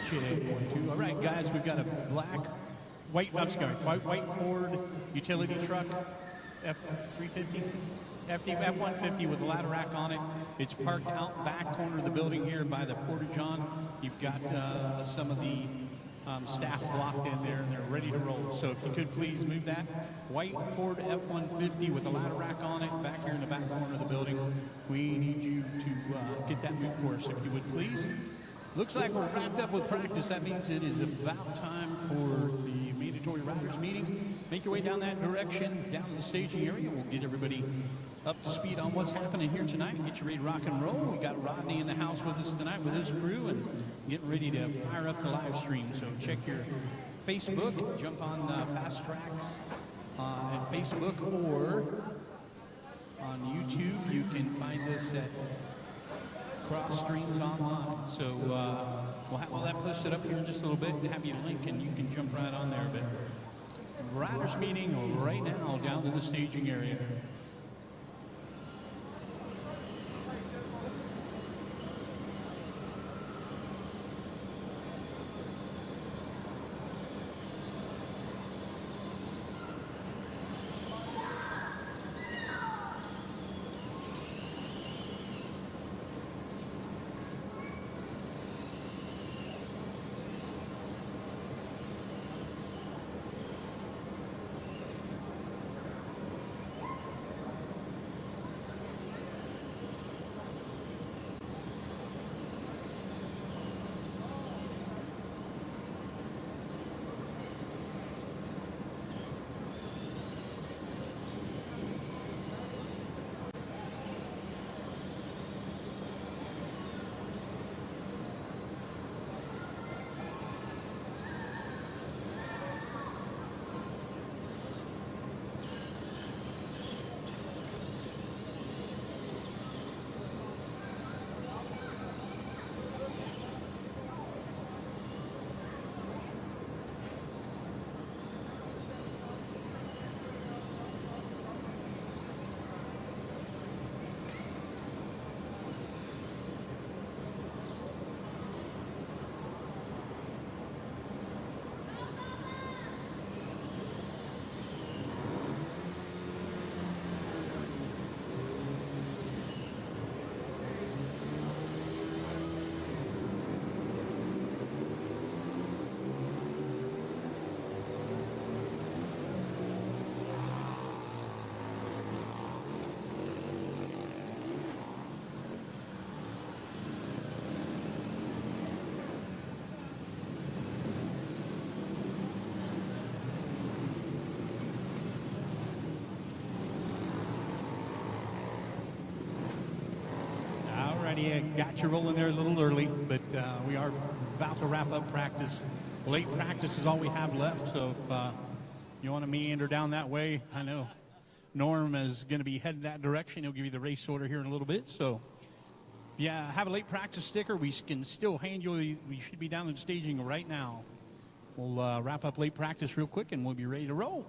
Check 1, 2. All right, guys, we've got a white Ford utility truck, F350, F150 with a ladder rack on it. It's parked out back corner of the building here by the porta-john. You've got some of the staff blocked in there, and they're ready to roll. So if you could please move that white Ford F-150 with a ladder rack on it back here in the back corner of the building. We need you to get that moved for us, if you would please. Looks like we're wrapped up with practice. That means it is about time for the mandatory riders meeting. Make your way down that direction, down to the staging area. We'll get everybody up to speed on what's happening here tonight. Get you ready to rock and roll. We got Rodney in the house with us tonight with his crew and getting ready to fire up the live stream. So check your Facebook, jump on Fast Traxx at Facebook, or on YouTube. You can find us at Cross Streams Online. So we'll have all that posted up here in just a little bit and have you a link, and you can jump right on there. But riders meeting right now down in the staging area. Got you rolling there a little early, but we are about to wrap up practice. Late practice is all we have left, so if you want to meander down that way, I know Norm is going to be heading that direction. He'll give you the race order here in a little bit. So, yeah, have a late practice sticker. We can still hand you, we should be down in staging right now. We'll wrap up late practice real quick, and we'll be ready to roll.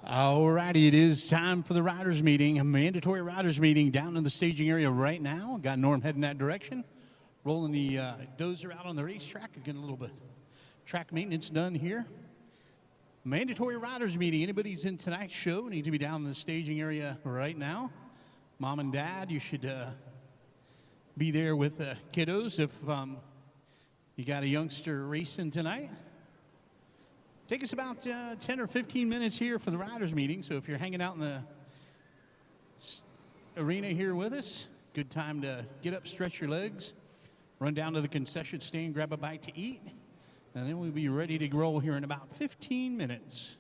All righty, it is time for the riders meeting, a mandatory riders meeting down in the staging area right now. Got Norm heading that direction, rolling the dozer out on the racetrack, getting a little bit track maintenance done here. Mandatory riders meeting. Anybody's in tonight's show need to be down in the staging area right now. Mom and Dad, you should be there with kiddos if you got a youngster racing tonight. Take us about 10 or 15 minutes here for the riders meeting. So if you're hanging out in the arena here with us, good time to get up, stretch your legs, run down to the concession stand, grab a bite to eat, and then we'll be ready to roll here in about 15 minutes.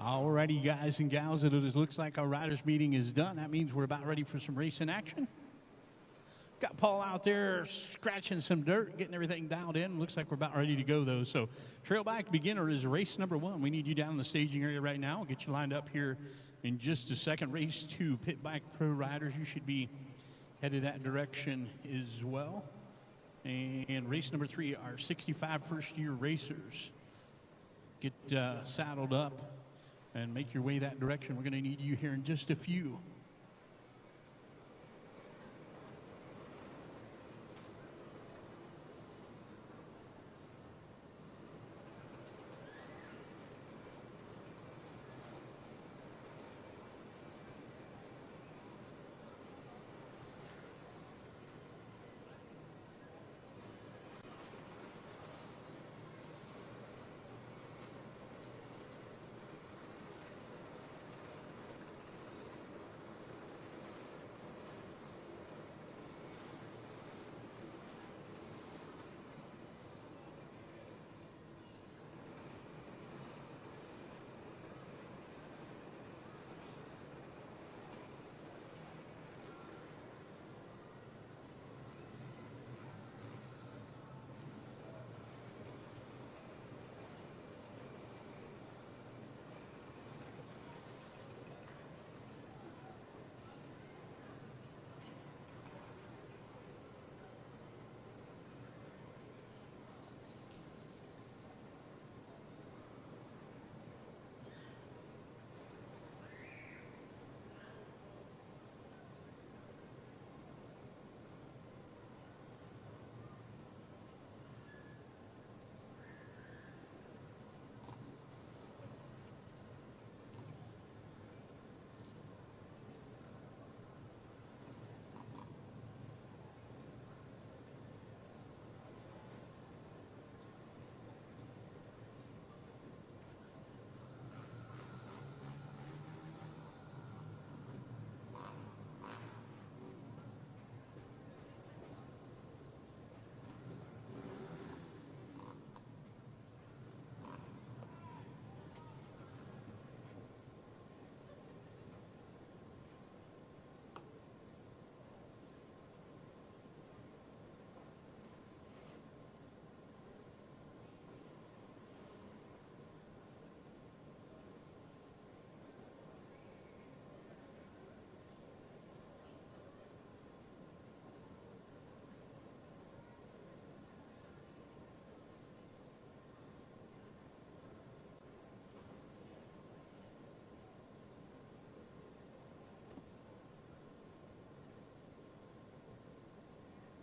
Alrighty, guys and gals, it looks like our riders meeting is done. That means we're about ready for some racing action. Got Paul out there scratching some dirt, getting everything dialed in. Looks like we're about ready to go, though. So trail bike beginner is race number 1. We need you down in the staging area right now. We'll get you lined up here in just a second. Race 2, pit bike pro riders. You should be headed that direction as well. And race number 3, our 65 first-year racers. Get saddled up and make your way that direction. We're going to need you here in just a few.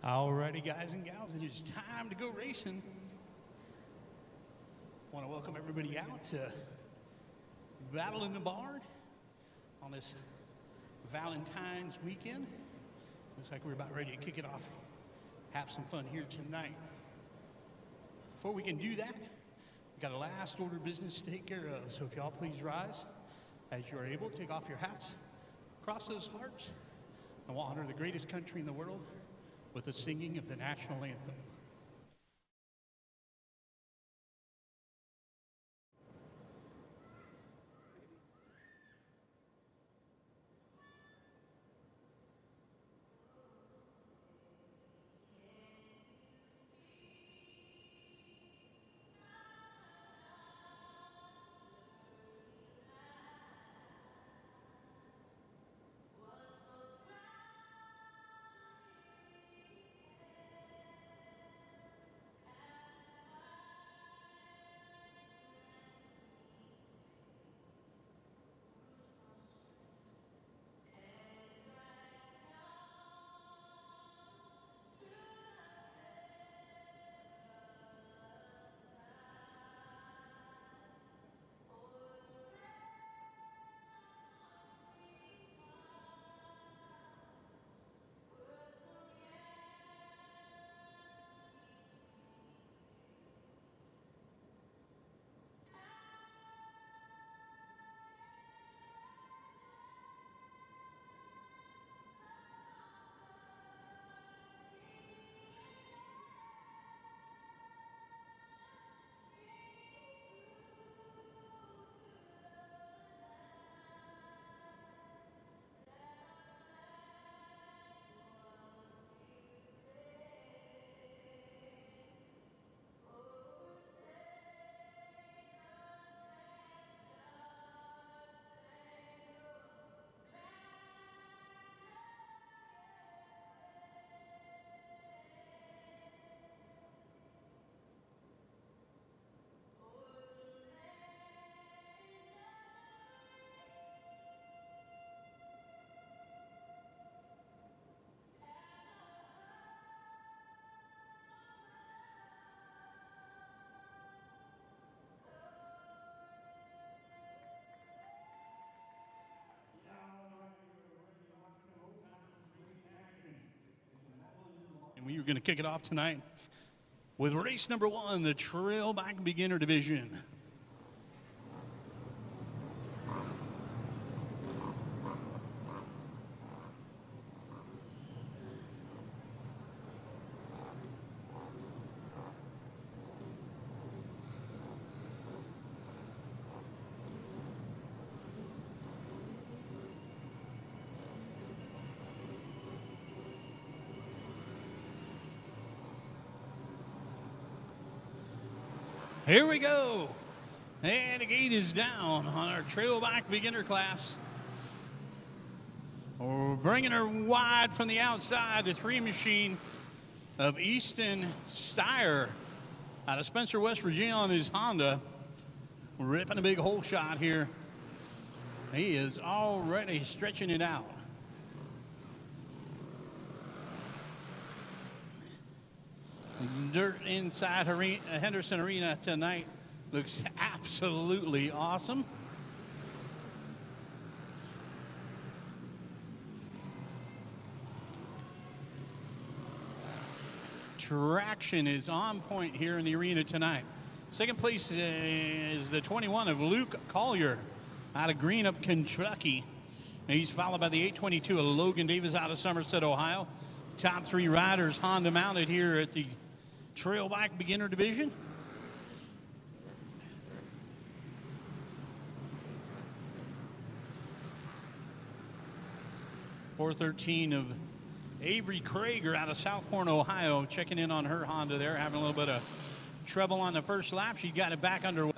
Alrighty, guys and gals, it is time to go racing. I want to welcome everybody out to Battle in the Barn on this Valentine's weekend. Looks like we're about ready to kick it off. Have some fun here tonight. Before we can do that, we've got a last order of business to take care of. So if y'all please rise as you are able, take off your hats, cross those hearts, and we'll honor the greatest country in the world with the singing of the national anthem. You're going to kick it off tonight with race number 1, the Trailback Beginner Division. Here we go. And the gate is down on our Trailback Beginner class. We're bringing her wide from the outside, the 3 machine of Easton Steyer out of Spencer, West Virginia on his Honda. Ripping a big hole shot here. He is already stretching it out. Dirt inside Henderson Arena tonight looks absolutely awesome. Traction is on point here in the arena tonight. Second place is the 21 of Luke Collier out of Greenup, Kentucky. And he's followed by the 822 of Logan Davis out of Somerset, Ohio. Top 3 riders Honda mounted here at the Trailback Beginner Division. .413 of Avery Krager out of Southport, Ohio, checking in on her Honda there, having a little bit of trouble on the first lap. She got it back underway.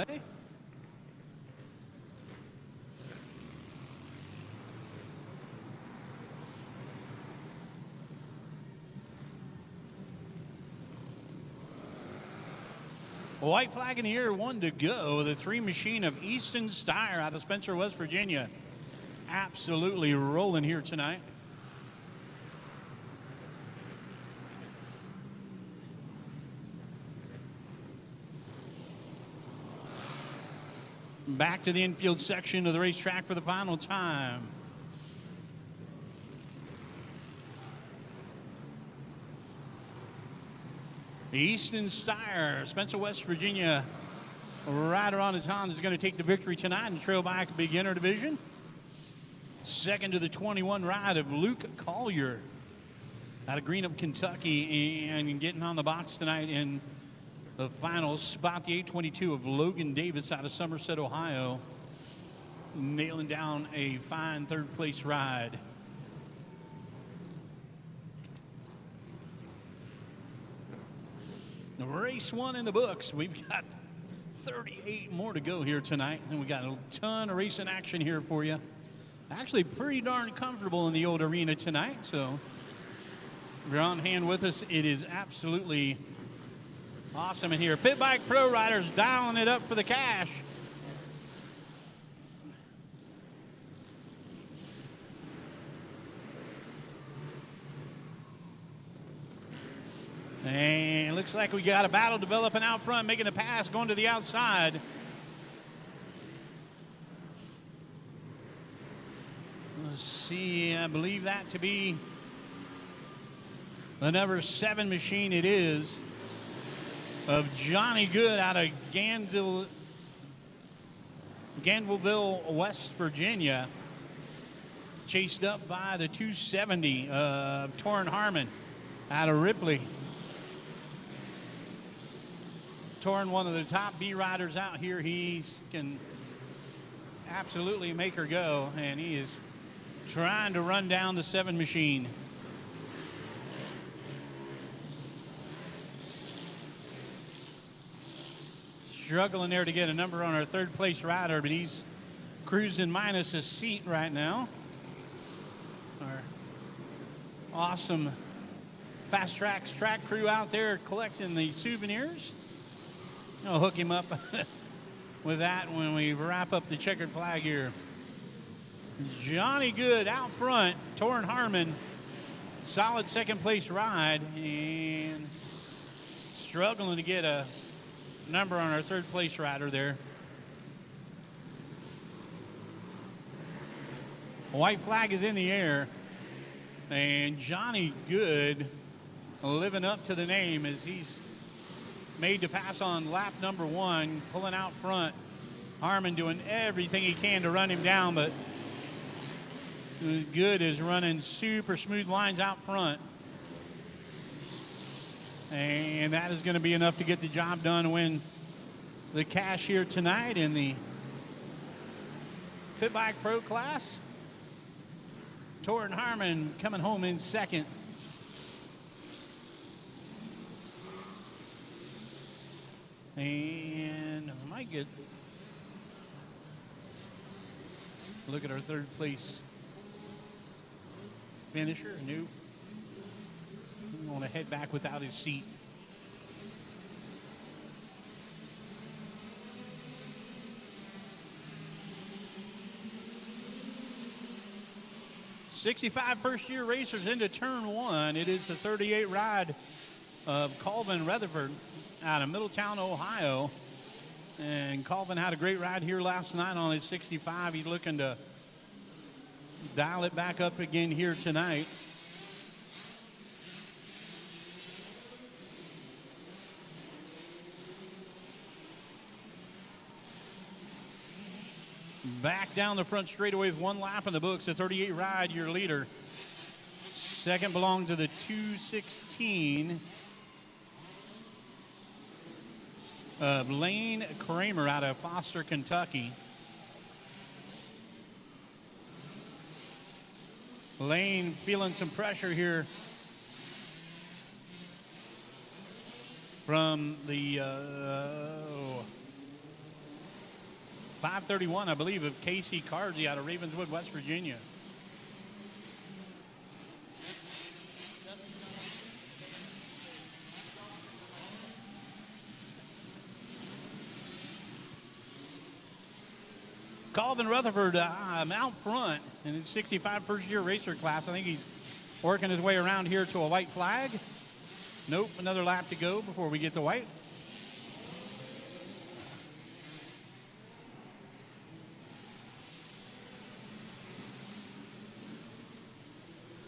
White flag in the air, 1 to go. The 3 machine of Easton Steyer out of Spencer, West Virginia. Absolutely rolling here tonight. Back to the infield section of the racetrack for the final time. Easton Steyer, Spencer, West Virginia, rider on his Honda, is going to take the victory tonight in the Trailback Beginner Division. Second to the 21 ride of Luke Collier out of Greenup, Kentucky, and getting on the box tonight in the final spot, the 822 of Logan Davis out of Somerset, Ohio, nailing down a fine third-place ride. Race 1 in the books. We've got 38 more to go here tonight, and we got a ton of racing action here for you. Actually pretty darn comfortable in the old arena tonight, so if you're on hand with us, it is absolutely awesome in here. Pit Bike Pro riders dialing it up for the cash. And it looks like we got a battle developing out front, making a pass, going to the outside. Let's see, I believe that to be the number 7 machine it is of Johnny Good out of Gandville, West Virginia. Chased up by the 270 of Torrin Harmon out of Ripley. Torrin, one of the top B riders out here. He can absolutely make her go, and he is trying to run down the 7 machine. Struggling there to get a number on our third place rider, but he's cruising minus a seat right now. Our awesome Fast Traxx track crew out there collecting the souvenirs. I'll hook him up with that when we wrap up the checkered flag here. Johnny Good out front, Torrin Harmon, solid second place ride, and struggling to get a number on our third place rider there. White flag is in the air, and Johnny Good living up to the name as he's made to pass on lap number 1, pulling out front. Harmon doing everything he can to run him down, but Good is running super smooth lines out front. And that is going to be enough to get the job done and win the cash here tonight in the Pit Bike Pro class. Torrin Harmon coming home in second. And I might get look at our third place finisher. Nope. We want to head back without his seat. '65 first-year racers into turn 1. It is the 38 ride of Colvin Rutherford out of Middletown, Ohio. And Colvin had a great ride here last night on his 65. He's looking to dial it back up again here tonight. Back down the front straightaway with 1 lap in the books. The 38 ride, your leader. Second belongs to the 216 of Lane Kramer out of Foster, Kentucky. Lane feeling some pressure here from the 531, I believe, of Casey Carsey out of Ravenswood, West Virginia. Colvin Rutherford out front in his 65 first-year racer class. I think he's working his way around here to a white flag. Nope, another lap to go before we get the white.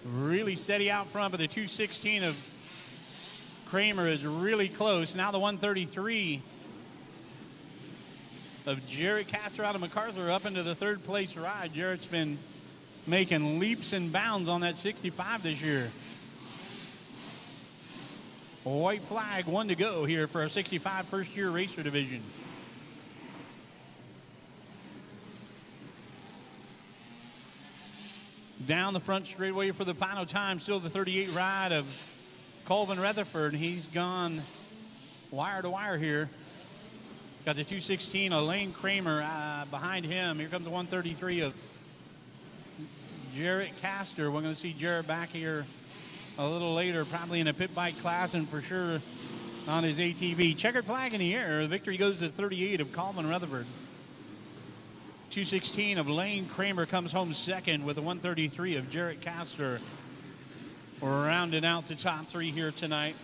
Really steady out front, but the 216 of Kramer is really close. Now the 133 of Jarrett Castor out of MacArthur up into the third place ride. Jarrett's been making leaps and bounds on that 65 this year. White flag, 1 to go here for our 65 first-year racer division. Down the front straightaway for the final time, still the 38 ride of Colvin Rutherford. He's gone wire to wire here. Got the 216 of Lane Kramer behind him. Here comes the 133 of Jarrett Castor. We're going to see Jarrett back here a little later, probably in a pit bike class and for sure on his ATV. Checkered flag in the air. The victory goes to 38 of Colvin Rutherford. 216 of Lane Kramer comes home second with the 133 of Jarrett Castor. We're rounding out the top 3 here tonight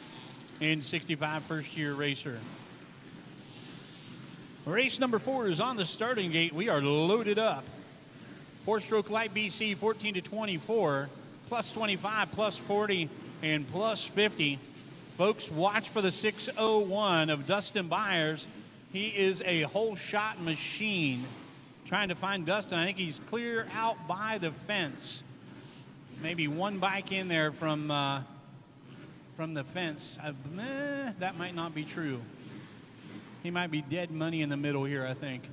in 65 first-year racer. Race number 4 is on the starting gate. We are loaded up. 4-stroke light BC, 14 to 24, plus 25, plus 40, and plus 50. Folks, watch for the 601 of Dustin Byers. He is a whole shot machine. Trying to find Dustin. I think he's clear out by the fence. Maybe one bike in there from the fence. That might not be true. He might be dead money in the middle here, I think.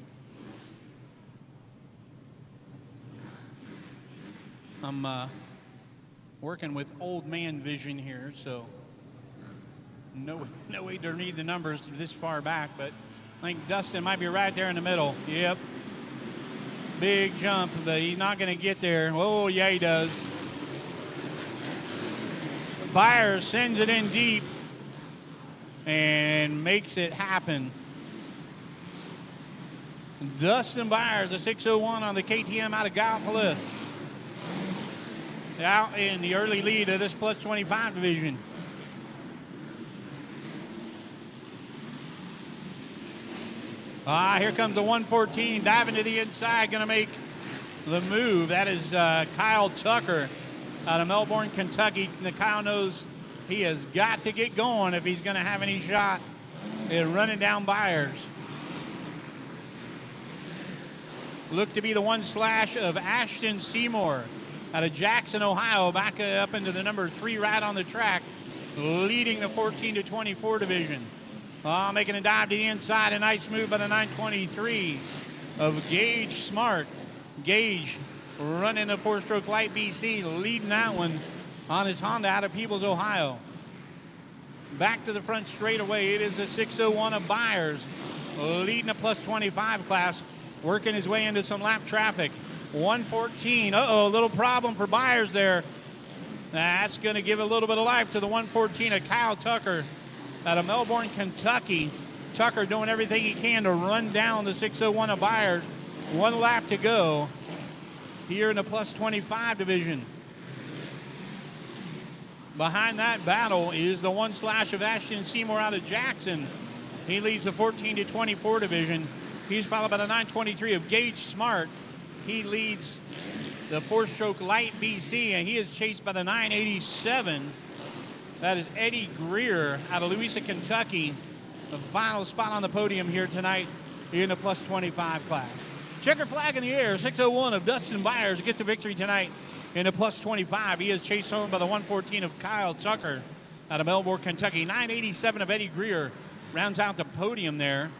I'm working with old man vision here, so no way to read the numbers this far back, but I think Dustin might be right there in the middle. Yep. Big jump, but he's not going to get there. Oh, yeah, he does. Byers sends it in deep and makes it happen. Dustin Byers, a 601 on the KTM out of Gallipolis. Out in the early lead of this plus 25 division. Here comes the 114, diving to the inside, going to make the move. That is Kyle Tucker out of Melbourne, Kentucky. Kyle knows He has got to get going if he's going to have any shot at running down Byers. Look to be the one slash of Ashton Seymour out of Jackson, Ohio, back up into the number 3 right on the track, leading the 14-24 division. Making a dive to the inside, a nice move by the 923 of Gage Smart. Gage running a 4-stroke light BC, leading that one on his Honda out of Peebles, Ohio. Back to the front straightaway, it is a 601 of Byers, leading a plus 25 class, working his way into some lap traffic. 114, a little problem for Byers there. That's going to give a little bit of life to the 114 of Kyle Tucker out of Melbourne, Kentucky. Tucker doing everything he can to run down the 601 of Byers. 1 lap to go here in the plus 25 division. Behind that battle is the 1 slash of Ashton Seymour out of Jackson. He leads the 14-24 division. He's followed by the 923 of Gage Smart. He leads the 4-stroke light BC, and he is chased by the 987. That is Eddie Greer out of Louisa, Kentucky. The final spot on the podium here tonight in the plus 25 class. Checker flag in the air, 601 of Dustin Byers to get the victory tonight in the plus 25. He is chased home by the 114 of Kyle Tucker out of Melbourne, Kentucky. 987 of Eddie Greer rounds out the podium there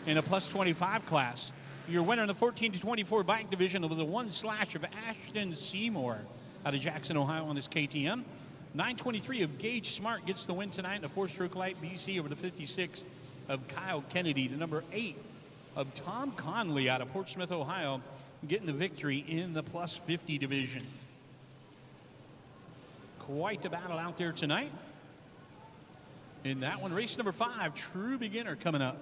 in a plus 25 class. Your winner in the 14-24 bike division with the 1 slash of Ashton Seymour out of Jackson, Ohio on his KTM. 923 of Gage Smart gets the win tonight in a 4-stroke light BC over the 56 of Kyle Kennedy. The number 8 of Tom Conley out of Portsmouth, Ohio, getting the victory in the plus 50 division. Quite the battle out there tonight. In that one, race number 5, True Beginner coming up.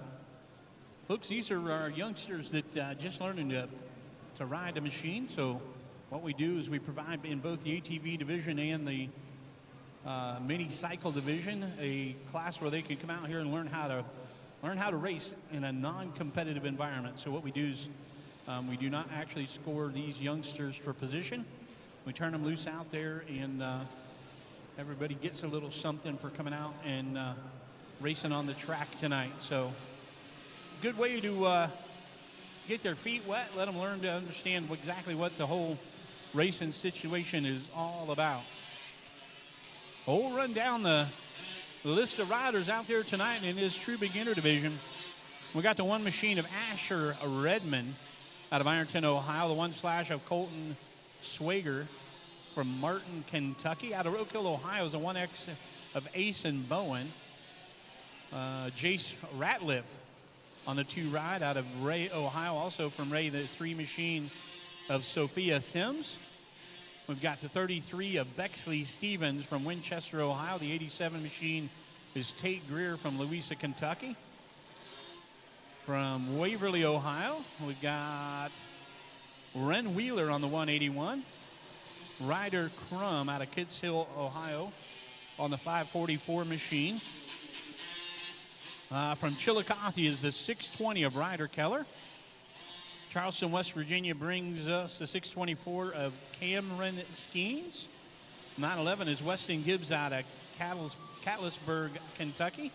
Folks, these are our youngsters that just learning to ride the machine. So what we do is we provide in both the ATV division and the mini cycle division a class where they can come out here and learn how to race in a non-competitive environment. So what we do is we do not actually score these youngsters for position. We turn them loose out there, and everybody gets a little something for coming out and racing on the track tonight. So good way to get their feet wet, let them learn to understand exactly what the whole racing situation is all about. We'll run down the list of riders out there tonight in his True Beginner division. We got the 1 machine of Asher Redmond out of Ironton, Ohio. The 1 slash of Colton Swager from Martin, Kentucky. Out of Oak Hill, Ohio is the 1X of Asen Bowen. Jace Ratliff on the 2 ride out of Ray, Ohio. Also from Ray, the 3 machine of Sophia Sims. We've got the 33 of Bexley Stevens from Winchester, Ohio. The 87 machine is Tate Greer from Louisa, Kentucky. From Waverly, Ohio, we've got Ren Wheeler on the 181. Ryder Crum out of Kids Hill, Ohio on the 544 machine. From Chillicothe is the 620 of Ryder Keller. Charleston, West Virginia brings us the 624 of Cameron Skeens. 911 is Weston Gibbs out of Catlettsburg, Kentucky.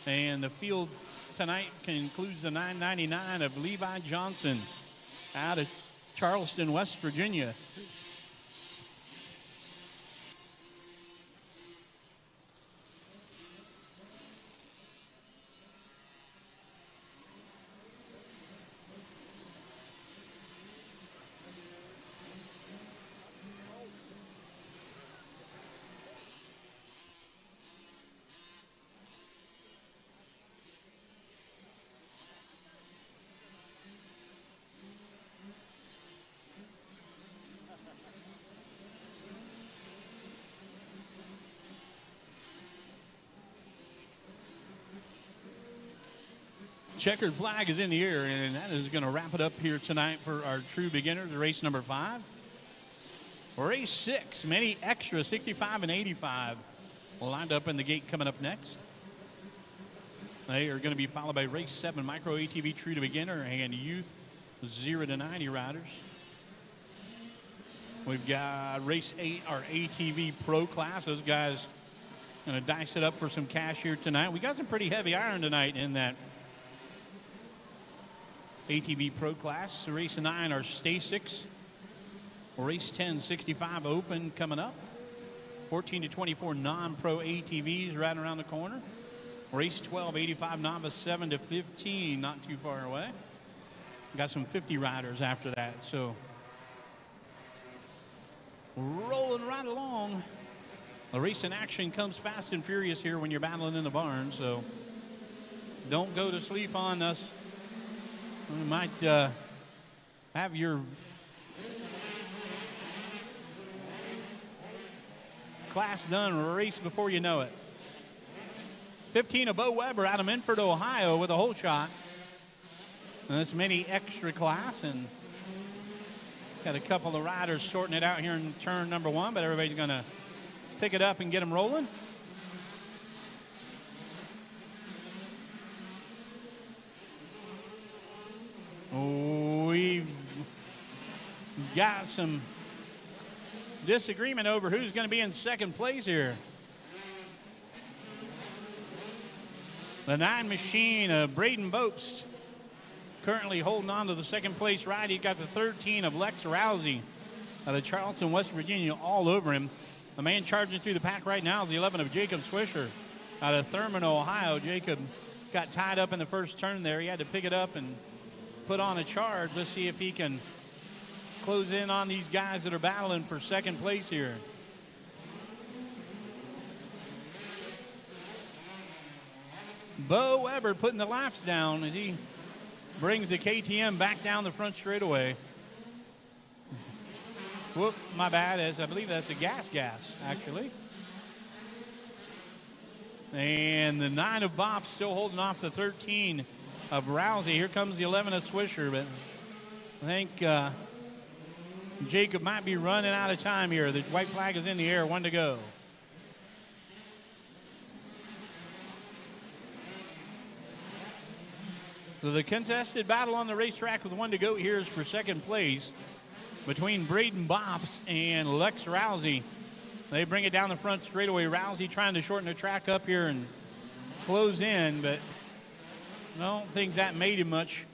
And the field tonight includes the 999 of Levi Johnson out of Charleston, West Virginia. Checkered flag is in the air, and that is going to wrap it up here tonight for our True Beginners, race number 5. Race 6, many extra 65 and 85 lined up in the gate coming up next. They are going to be followed by race 7, Micro ATV True to Beginner and Youth 0 to 90 riders. We've got race 8, our ATV Pro class. Those guys Gonna dice it up for some cash here tonight. We got some pretty heavy iron tonight in that ATV Pro class. Race 9 are Stasics. Race 10, 65 Open coming up. 14 to 24 non-pro ATVs right around the corner. Race 12, 85 Novice, 7 to 15, not too far away. Got some 50 riders after that, so rolling right along. The race in action comes fast and furious here when you're battling in the barn, so don't go to sleep on us. We might have your class done race before you know it. 15 of Bo Weber out of Minford, Ohio with a hole shot. And this mini extra class, and got a couple of riders sorting it out here in turn number 1, but everybody's going to pick it up and get them rolling. We've got some disagreement over who's going to be in second place here. The 9 machine of Braden Bopes currently holding on to the second place ride. He's got the 13 of Lex Rousey out of Charleston, West Virginia, all over him. The man charging through the pack right now is the 11 of Jacob Swisher out of Thurman, Ohio. Jacob got tied up in the first turn there. He had to pick it up and put on a charge. Let's see if he can close in on these guys that are battling for second place here. Bo Weber putting the laps down as he brings the KTM back down the front straightaway. Whoop, my bad, as I believe that's a gas, actually. And the 9 of Bop still holding off the 13 of Rousey. Here comes the 11 of Swisher, but I think Jacob might be running out of time here. The white flag is in the air, 1 to go. So the contested battle on the racetrack with 1 to go here is for second place between Braden Bops and Lex Rousey. They bring it down the front straightaway. Rousey trying to shorten the track up here and close in, but I don't think that made him much.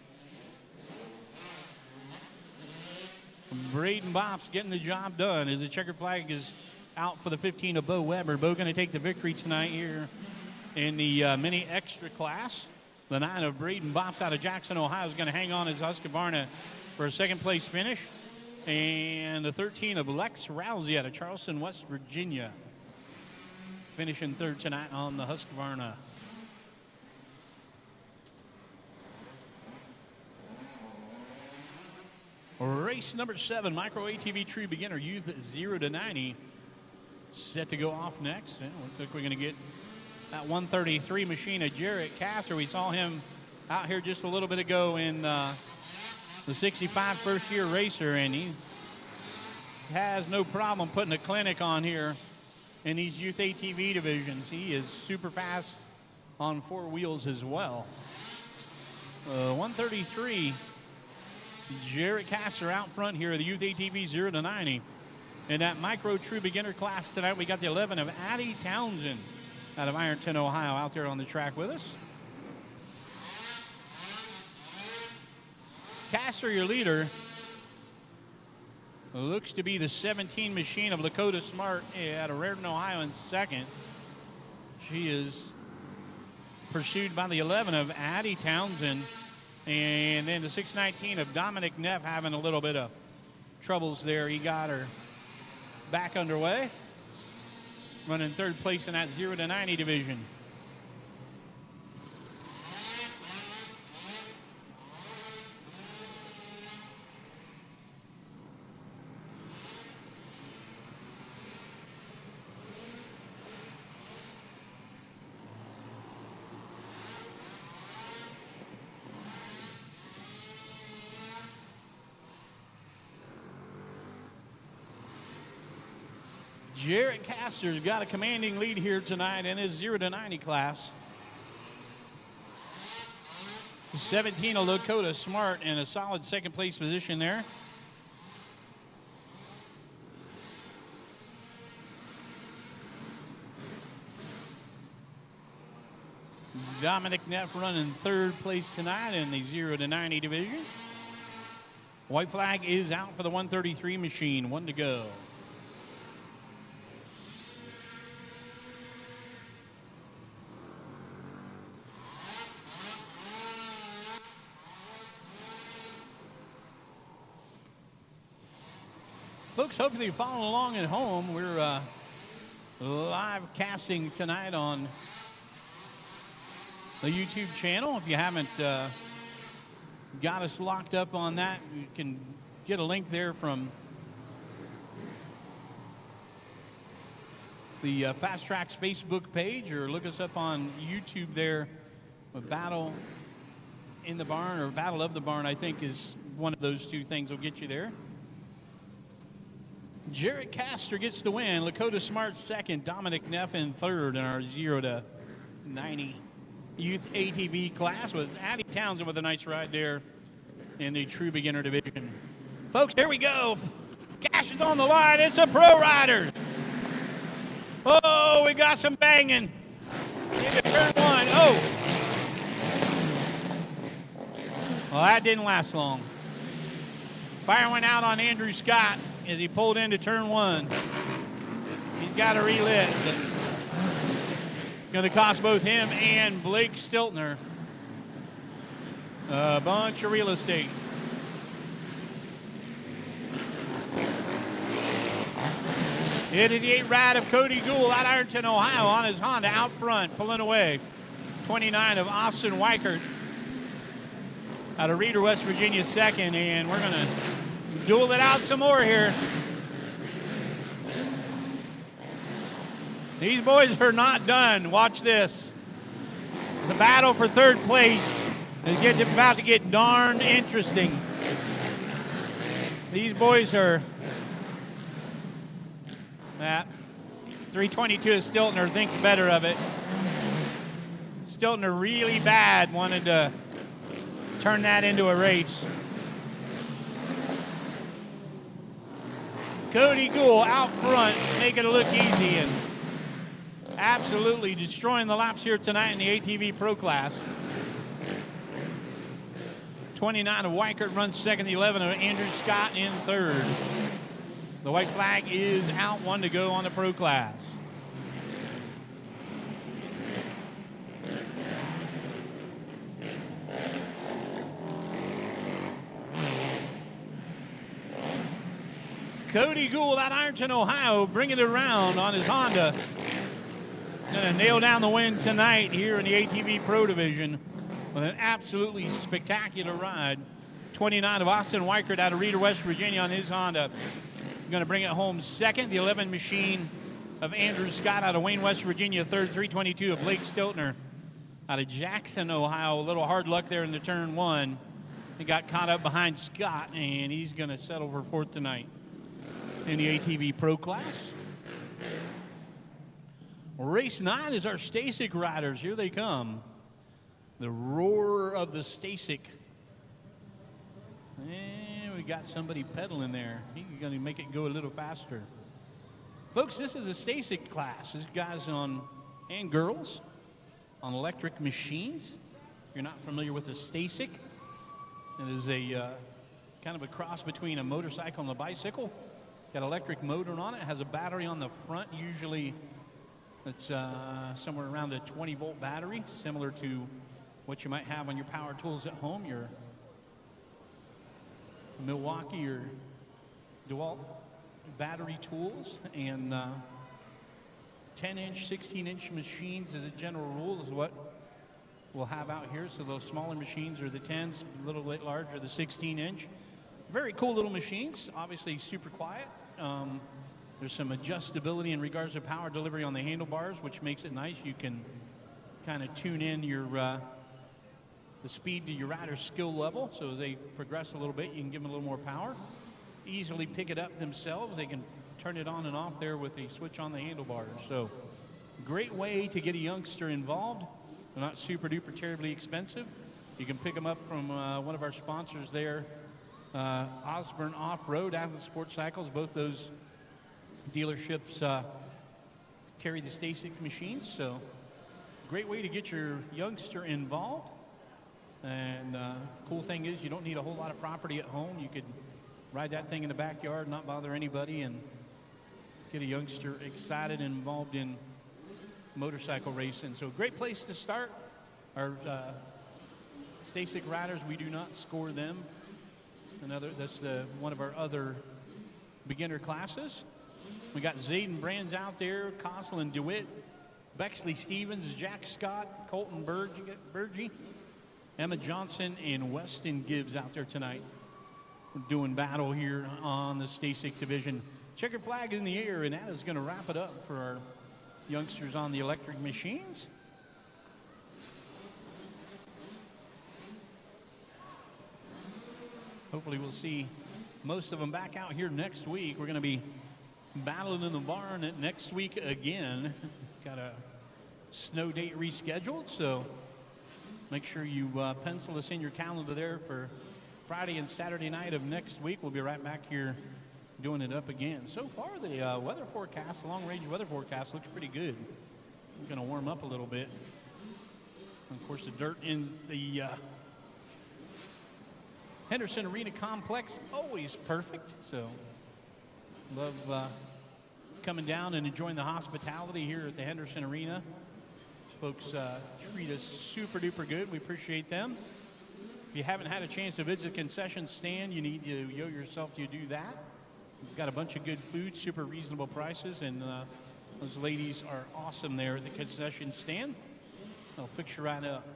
Braden Bops getting the job done as the checkered flag is out for the 15 of Bo Weber. Bo going to take the victory tonight here in the mini extra class. The 9 of Braden Bops out of Jackson, Ohio is going to hang on as Husqvarna for a second place finish. And the 13 of Lex Rousey out of Charleston, West Virginia, finishing third tonight on the Husqvarna. Race number 7, Micro ATV True Beginner Youth 0 to 90. Set to go off next. Looks like we're going to get that 133 machine of Jarrett Casser. We saw him out here just a little bit ago in the 65 first-year racer, and he has no problem putting a clinic on here in these youth ATV divisions. He is super fast on 4 wheels as well. 133, Jarrett Casser out front here, the youth ATV 0 to 90. In that Micro True Beginner class tonight, we got the 11 of Addie Townsend out of Ironton, Ohio, out there on the track with us. Casser, your leader, looks to be the 17 machine of Lakota Smart out of Raritan, Ohio in second. She is pursued by the 11 of Addie Townsend. And then the 619 of Dominic Neff having a little bit of troubles there. He got her back underway. Running third place in that 0 to 90 division. Jarrett Casser's got a commanding lead here tonight in his 0 to 90 class. 17 of Lakota Smart in a solid second place position there. Dominic Neff running third place tonight in the 0 to 90 division. White flag is out for the 133 machine. 1 to go. Folks, hopefully you're following along at home. We're live casting tonight on the YouTube channel. If you haven't got us locked up on that, you can get a link there from the Fast Traxx Facebook page, or look us up on YouTube there. Battle in the Barn, or Battle of the Barn, I think, is one of those two things will get you there. Jarrett Castor gets the win. Lakota Smart second. Dominic Neff in third in our 0 to 90 youth ATV class, with Addie Townsend with a nice ride there in the true beginner division. Folks, here we go. Cash is on the line. It's a Pro Riders. Oh, we got some banging. Into turn one. Oh. Well, that didn't last long. Fire went out on Andrew Scott as he pulled into turn one. He's got to relit. Going to cost both him and Blake Stiltner a bunch of real estate. It is the 8 ride of Cody Gould out of Ironton, Ohio on his Honda out front, pulling away. 29 of Austin Weichert out of Reeder, West Virginia second, and we're going to duel it out some more here. These boys are not done. Watch this. The battle for third place is about to get darn interesting. These boys are 322 of Stiltner thinks better of it. Stiltner really bad wanted to turn that into a race. Cody Gould out front, making it look easy and absolutely destroying the laps here tonight in the ATV Pro class. 29 of Weichert runs second, 11 of Andrew Scott in third. The white flag is out, 1 to go on the Pro class. Cody Gould out of Ironton, Ohio, bringing it around on his Honda. Going to nail down the win tonight here in the ATV Pro Division with an absolutely spectacular ride. 29 of Austin Weichert out of Reeder, West Virginia on his Honda. Going to bring it home second. The 11 machine of Andrew Scott out of Wayne, West Virginia third. 322 of Blake Stiltner out of Jackson, Ohio. A little hard luck there in the turn one. He got caught up behind Scott, and he's going to settle for fourth tonight in the ATV Pro class. Race 9 is our Stasic riders. Here they come. The roar of the Stasic. And we got somebody pedaling there. He's going to make it go a little faster. Folks, this is a Stasic class. This guys on, and girls, on electric machines. If you're not familiar with a Stasic, it is a kind of a cross between a motorcycle and a bicycle. Got an electric motor on it. It has a battery on the front. Usually it's somewhere around a 20-volt battery, similar to what you might have on your power tools at home, your Milwaukee or DeWalt battery tools. And 10-inch, 16-inch machines as a general rule is what we'll have out here. So those smaller machines are the 10s, a little bit larger, the 16-inch. Very cool little machines, obviously super quiet. There's some adjustability in regards to power delivery on the handlebars, which makes it nice. You can kind of tune in your the speed to your rider's skill level. So as they progress a little bit, you can give them a little more power. Easily pick it up themselves. They can turn it on and off there with a switch on the handlebars. So great way to get a youngster involved. They're not super duper terribly expensive. You can pick them up from one of our sponsors there, Osborne Off-Road, Atlas Sports Cycles. Both those dealerships carry the Stasic machines, so great way to get your youngster involved. And cool thing is you don't need a whole lot of property at home. You could ride that thing in the backyard, not bother anybody, and get a youngster excited and involved in motorcycle racing. So great place to start. Our Stasic riders, we do not score them. That's one of our other beginner classes. We got Zayden Brands out there, Coslin DeWitt, Bexley Stevens, Jack Scott, Colton Burgee, Emma Johnson, and Weston Gibbs out there tonight. We're doing battle here on the Stasic division. Checker flag in the air, and that is going to wrap it up for our youngsters on the electric machines. Hopefully we'll see most of them back out here next week. We're going to be battling in the barn next week again. Got a snow date rescheduled, so make sure you pencil us in your calendar there for Friday and Saturday night of next week. We'll be right back here doing it up again. So far, the weather forecast, the long-range weather forecast looks pretty good. It's going to warm up a little bit. And of course, the dirt in the Henderson Arena Complex, always perfect. So love coming down and enjoying the hospitality here at the Henderson Arena. These folks treat us super duper good. We appreciate them. If you haven't had a chance to visit the concession stand, you need to yo yourself to do that. We've got a bunch of good food, super reasonable prices, and those ladies are awesome there at the concession stand. They'll fix you right up.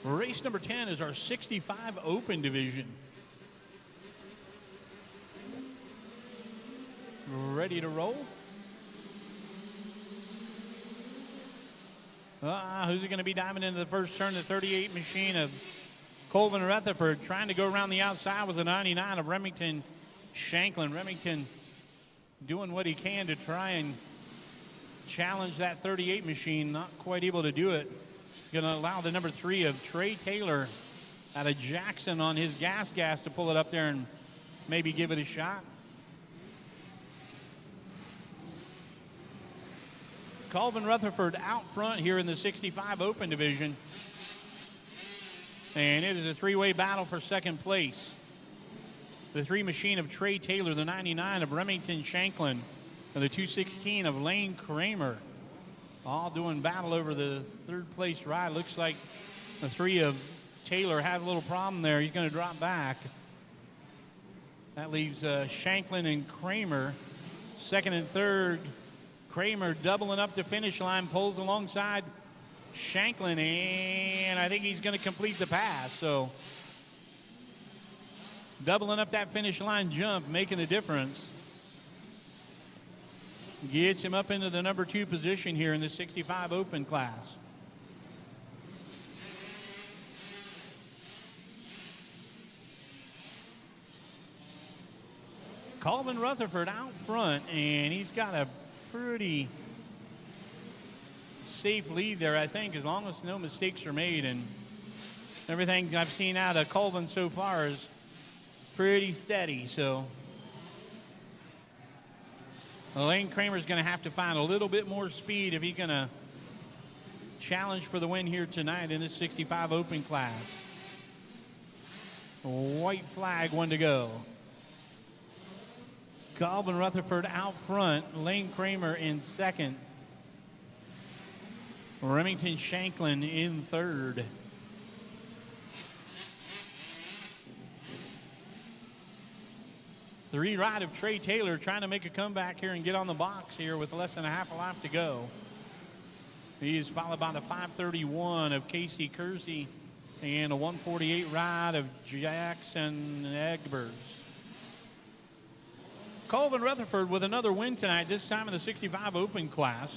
Race number 10 is our 65 Open division. Ready to roll? Who's it going to be diving into the first turn? The 38 machine of Colvin Rutherford trying to go around the outside with the 99 of Remington Shanklin. Remington doing what he can to try and challenge that 38 machine. Not quite able to do it. Going to allow the number 3 of Trey Taylor out of Jackson on his gas to pull it up there and maybe give it a shot. Colvin Rutherford out front here in the 65 Open division. And it is a three-way battle for second place. The 3 machine of Trey Taylor, the 99 of Remington Shanklin, and the 216 of Lane Kramer. All doing battle over the third place ride. Looks like the 3 of Taylor had a little problem there. He's going to drop back. That leaves Shanklin and Kramer second and third. Kramer doubling up the finish line, pulls alongside Shanklin, and I think he's going to complete the pass. So doubling up that finish line jump, making the difference. Gets him up into the number 2 position here in the 65 Open class. Colvin Rutherford out front, and he's got a pretty safe lead there, I think, as long as no mistakes are made. And everything I've seen out of Colvin so far is pretty steady. So Lane Kramer's going to have to find a little bit more speed if he's going to challenge for the win here tonight in this 65 Open class. White flag, 1 to go. Colvin Rutherford out front, Lane Kramer in second. Remington Shanklin in third. Three ride of Trey Taylor trying to make a comeback here and get on the box here with less than a half a lap to go. He is followed by the 531 of Casey Kersey and a 148 ride of Jackson Egbers. Colvin Rutherford with another win tonight, this time in the 65 Open class.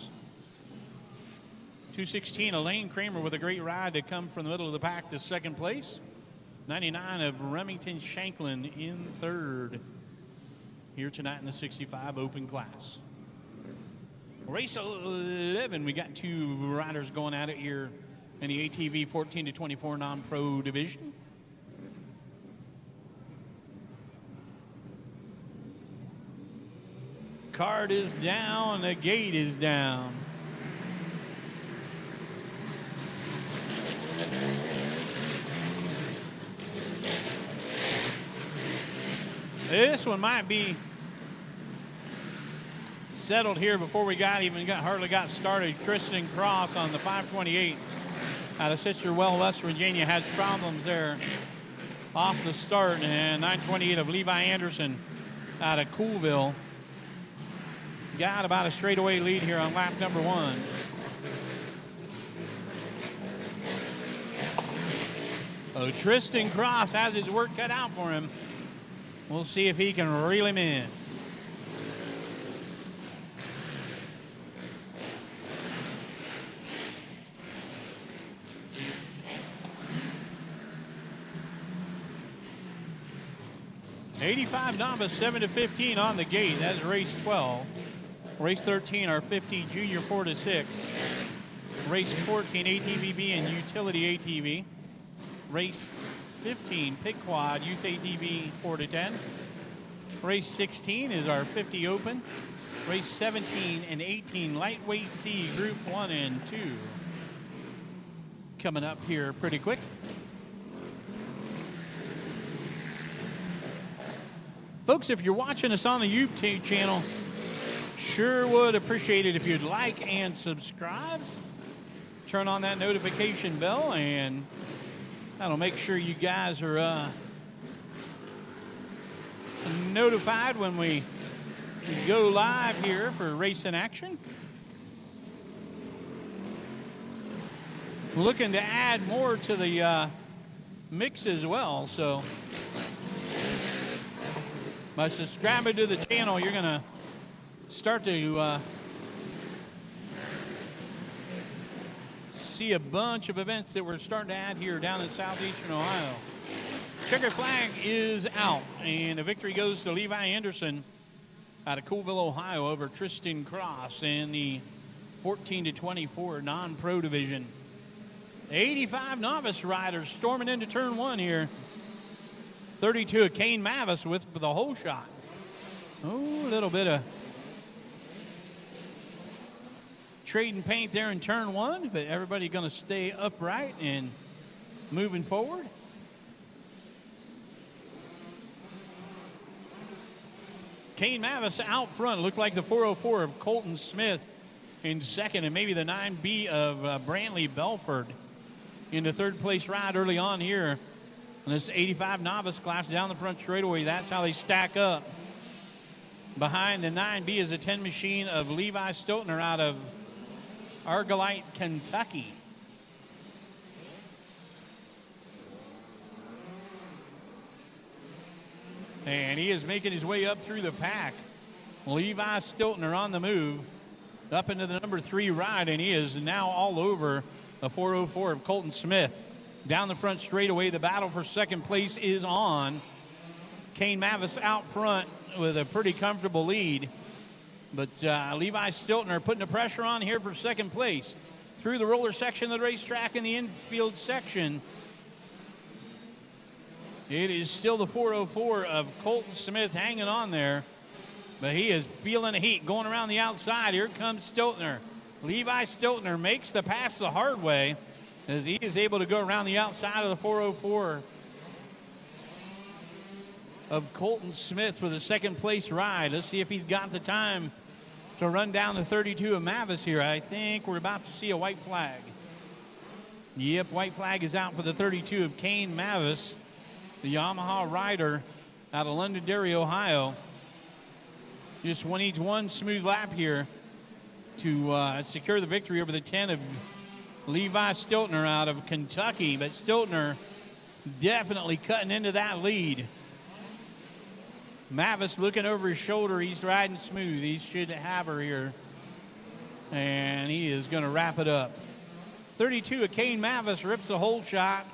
216, Lane Kramer with a great ride to come from the middle of the pack to second place. 99 of Remington Shanklin in third here tonight in the 65 Open class. Race 11, we got 2 riders going at it here in the ATV 14 to 24 non-pro division. card is down. The gate is down. This one might be settled here before we hardly got started. Tristan Cross on the 528 out of Sisterwell, West Virginia, has problems there off the start. And 928 of Levi Anderson out of Coolville got about a straightaway lead here on lap number 1. So Tristan Cross has his work cut out for him. We'll see if he can reel him in. '85 novice 7-15 on the gate. That's race 12. Race 13, our 50 junior 4-6. Race 14, ATVB and utility ATV. Race 15, Pit Quad, Youth ATV 4-10. Race 16 is our 50 Open. Race 17 and 18, Lightweight C, Group 1 and 2. Coming up here pretty quick. Folks, if you're watching us on the YouTube channel, sure would appreciate it if you'd like and subscribe. Turn on that notification bell, and that'll make sure you guys are notified when we go live here for Racing Action. Looking to add more to the mix as well, so by subscribing to the channel, you're going to start to see a bunch of events that we're starting to add here down in southeastern Ohio. Checker flag is out, and the victory goes to Levi Henderson out of Coolville, Ohio, over Tristan Cross in the 14-24 non-pro division. The 85 novice riders storming into turn 1 here. 32 of Kane Mavis with the whole shot. Oh, a little bit of trading paint there in turn 1, but everybody going to stay upright and moving forward. Kane Mavis out front. Looked like the 404 of Colton Smith in second, and maybe the 9B of Brantley Belford in the third place ride early on here. And this 85 novice class down the front straightaway, that's how they stack up. Behind the 9B is a 10 machine of Levi Stiltner out of Argolite, Kentucky. And he is making his way up through the pack. Levi Stiltner on the move up into the number 3 ride, and he is now all over the 404 of Colton Smith. Down the front straightaway, the battle for second place is on. Kane Mavis out front with a pretty comfortable lead. But Levi Stiltner putting the pressure on here for second place. Through the roller section of the racetrack in the infield section, it is still the 404 of Colton Smith hanging on there. But he is feeling the heat going around the outside. Here comes Stiltner. Levi Stiltner makes the pass the hard way, as he is able to go around the outside of the 404 of Colton Smith for the second place ride. Let's see if he's got the time to run down the 32 of Mavis here. I think we're about to see a white flag. Yep, white flag is out for the 32 of Kane Mavis, the Yamaha rider out of Londonderry, Ohio. Just needs one smooth lap here to secure the victory over the 10 of Levi Stiltner out of Kentucky, but Stiltner definitely cutting into that lead. Mavis looking over his shoulder. He's riding smooth. He should have her here, and he is going to wrap it up. 32 of Kane Mavis rips the whole shot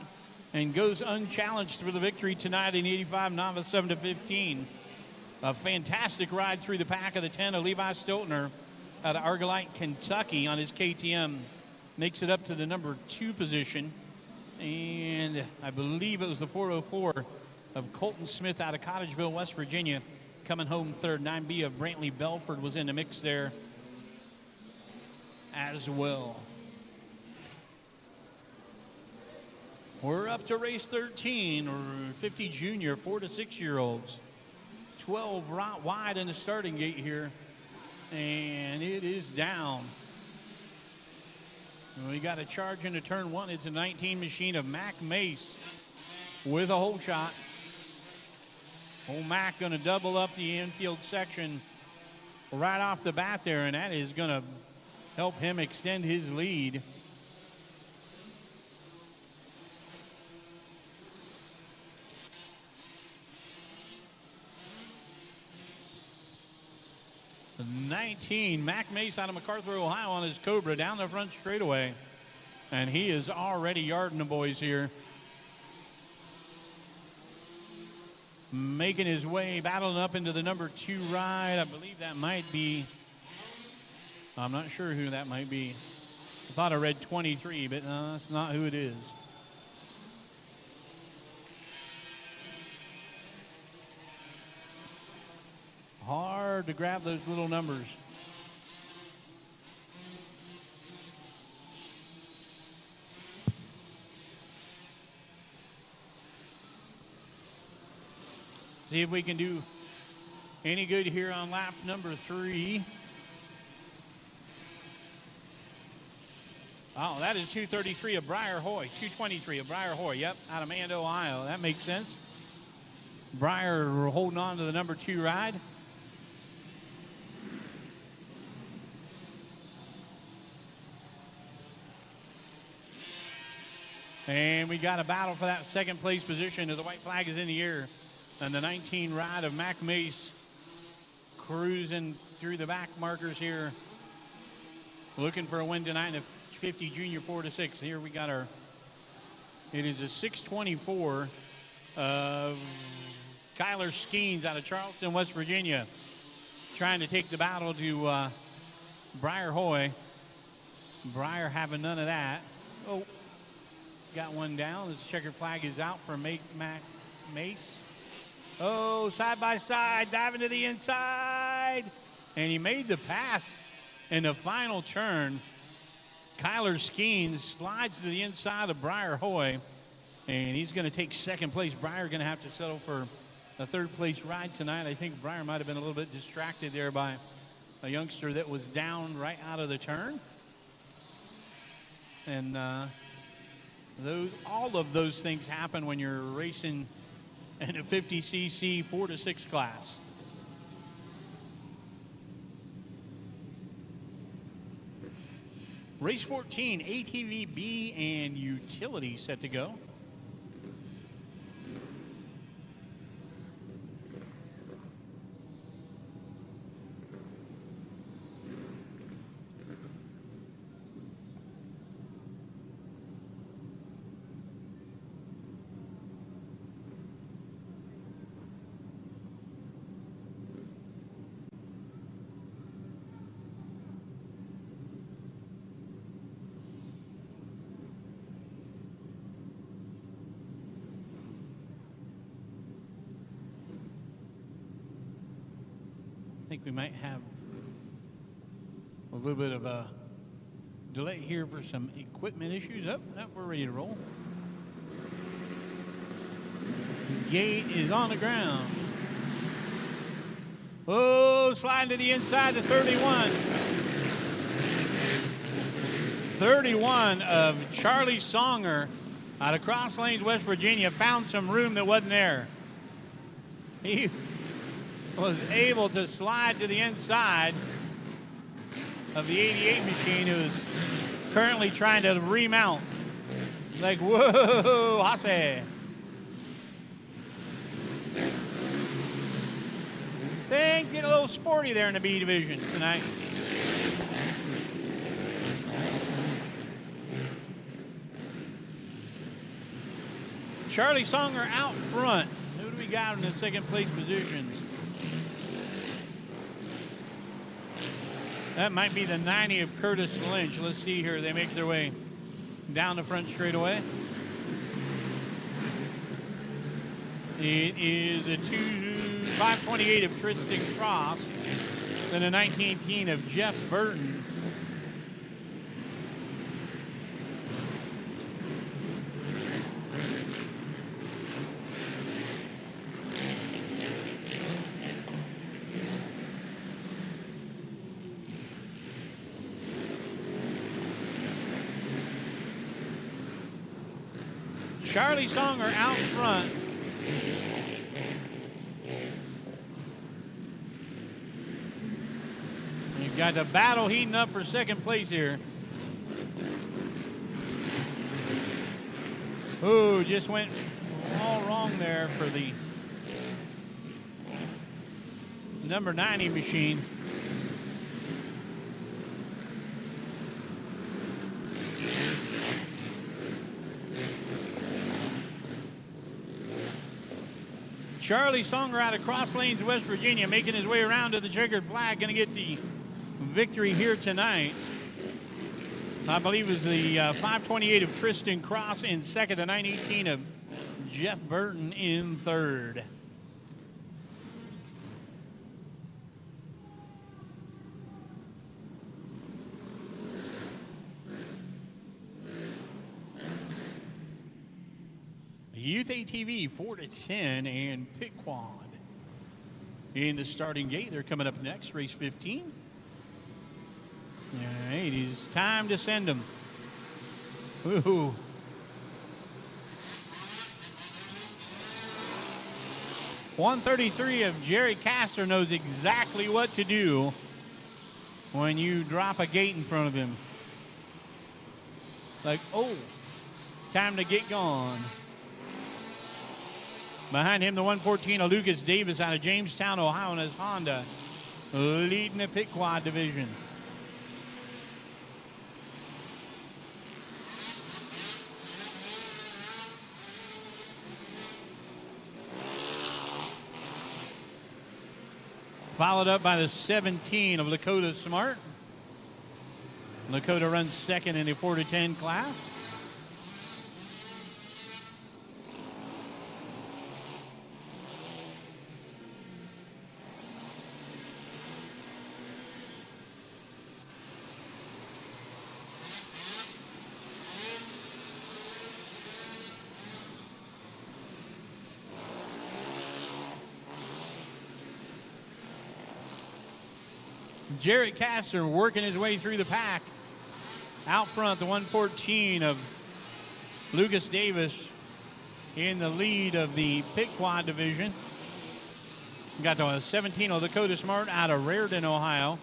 and goes unchallenged for the victory tonight in 85 novice 7-15. A fantastic ride through the pack of the 10 of Levi Stiltner out of Argolite, Kentucky on his KTM. Makes it up to the number 2 position. And I believe it was the 404 of Colton Smith out of Cottageville, West Virginia. coming home third. 9B of Brantley Belford was in the mix there as well. We're up to race 13, or 50 junior, 4 to 6 year olds. 12 right wide in the starting gate here, and it is down. We got a charge into turn one. It's a 19 machine of Mac Mace with a hole shot. Old Mac going to double up the infield section right off the bat there, and that is going to help him extend his lead. The 19, Mac Mace out of MacArthur, Ohio on his Cobra down the front straightaway. And he is already yarding the boys here. Making his way, battling up into the number 2 ride. I believe that might be, I'm not sure who that might be. I thought I read 23, but no, that's not who it is. Hard to grab those little numbers. See if we can do any good here on lap number 3. Oh, that is 233 of Briar Hoy. 223 of Briar Hoy. Yep, out of Mando, Ohio. That makes sense. Briar holding on to the number 2 ride. And we got a battle for that second place position as the white flag is in the air. And the 19 ride of Mac Mace cruising through the back markers here. Looking for a win tonight in the 50 junior 4 to 6. Here we got our, it is a 624 of Kyler Skeens out of Charleston, West Virginia. Trying to take the battle to Briar Hoy. Briar having none of that. Oh, got one down. This checkered flag is out for Mac Mace. Oh, side by side, diving to the inside. And he made the pass in the final turn. Kyler Skeens slides to the inside of Briar Hoy. And he's going to take second place. Briar going to have to settle for a third place ride tonight. I think Briar might have been a little bit distracted there by a youngster that was down right out of the turn. And all of those things happen when you're racing in a 50cc 4 to 6 class. Race 14, ATV B and utility set to go. I think we might have a little bit of a delay here for some equipment issues. Oh, we're ready to roll. Gate is on the ground. Oh, sliding to the inside to 31. 31 of Charlie Songer out of Cross Lanes, West Virginia, found some room that wasn't there. He was able to slide to the inside of the 88 machine, who's currently trying to remount. Like, whoa, Hasse. Things get a little sporty there in the B division tonight. Charlie Songer out front. Who do we got in the second place positions? That might be the 90 of Curtis Lynch. Let's see here. They make their way down the front straightaway. It is a 2 528 of Tristan Cross. Then a 1918 of Jeff Burton. Charlie Songer out front. You've got the battle heating up for second place here. Ooh, just went all wrong there for the number 90 machine. Charlie Songer out of Cross Lanes, West Virginia, making his way around to the checkered flag, going to get the victory here tonight. I believe it was the 528 of Tristan Cross in second, the 918 of Jeff Burton in third. Youth ATV 4-10 and Pit Quad in the starting gate. They're coming up next, race 15. All right, it is time to send them. Ooh. .133 of Jerry Castor knows exactly what to do when you drop a gate in front of him. Like, oh, time to get gone. Behind him, the 114 of Lucas Davis out of Jamestown, Ohio, in his Honda, leading the Pit Quad division. Followed up by the 17 of Lakota Smart. Lakota runs second in the 4-10 class. Jarrett Castor working his way through the pack. Out front, the 114 of Lucas Davis in the lead of the Pit Quad division. Got the 17 of Dakota Smart out of Raritan, Ohio.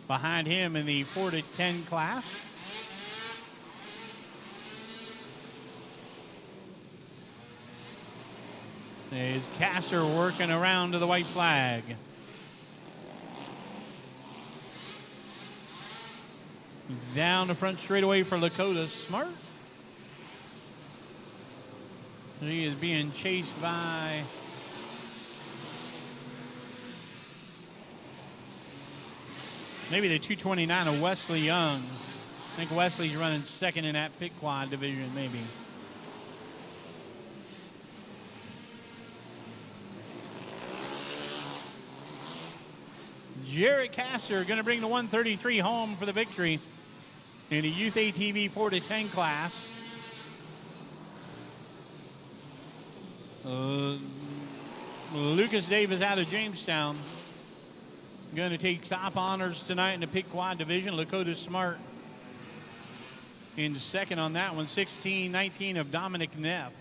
Behind him in the 4-10 class. There's Castor working around to the white flag. Down the front straightaway for Lakota Smart. He is being chased by maybe the 229 of Wesley Young. I think Wesley's running second in that Pit Quad division, maybe. Jarrett Castor going to bring the 133 home for the victory in the Youth ATV 4-10 class. Lucas Davis out of Jamestown going to take top honors tonight in the Pit Quad division. Lakota Smart in second on that one. 16-19 of Dominic Neff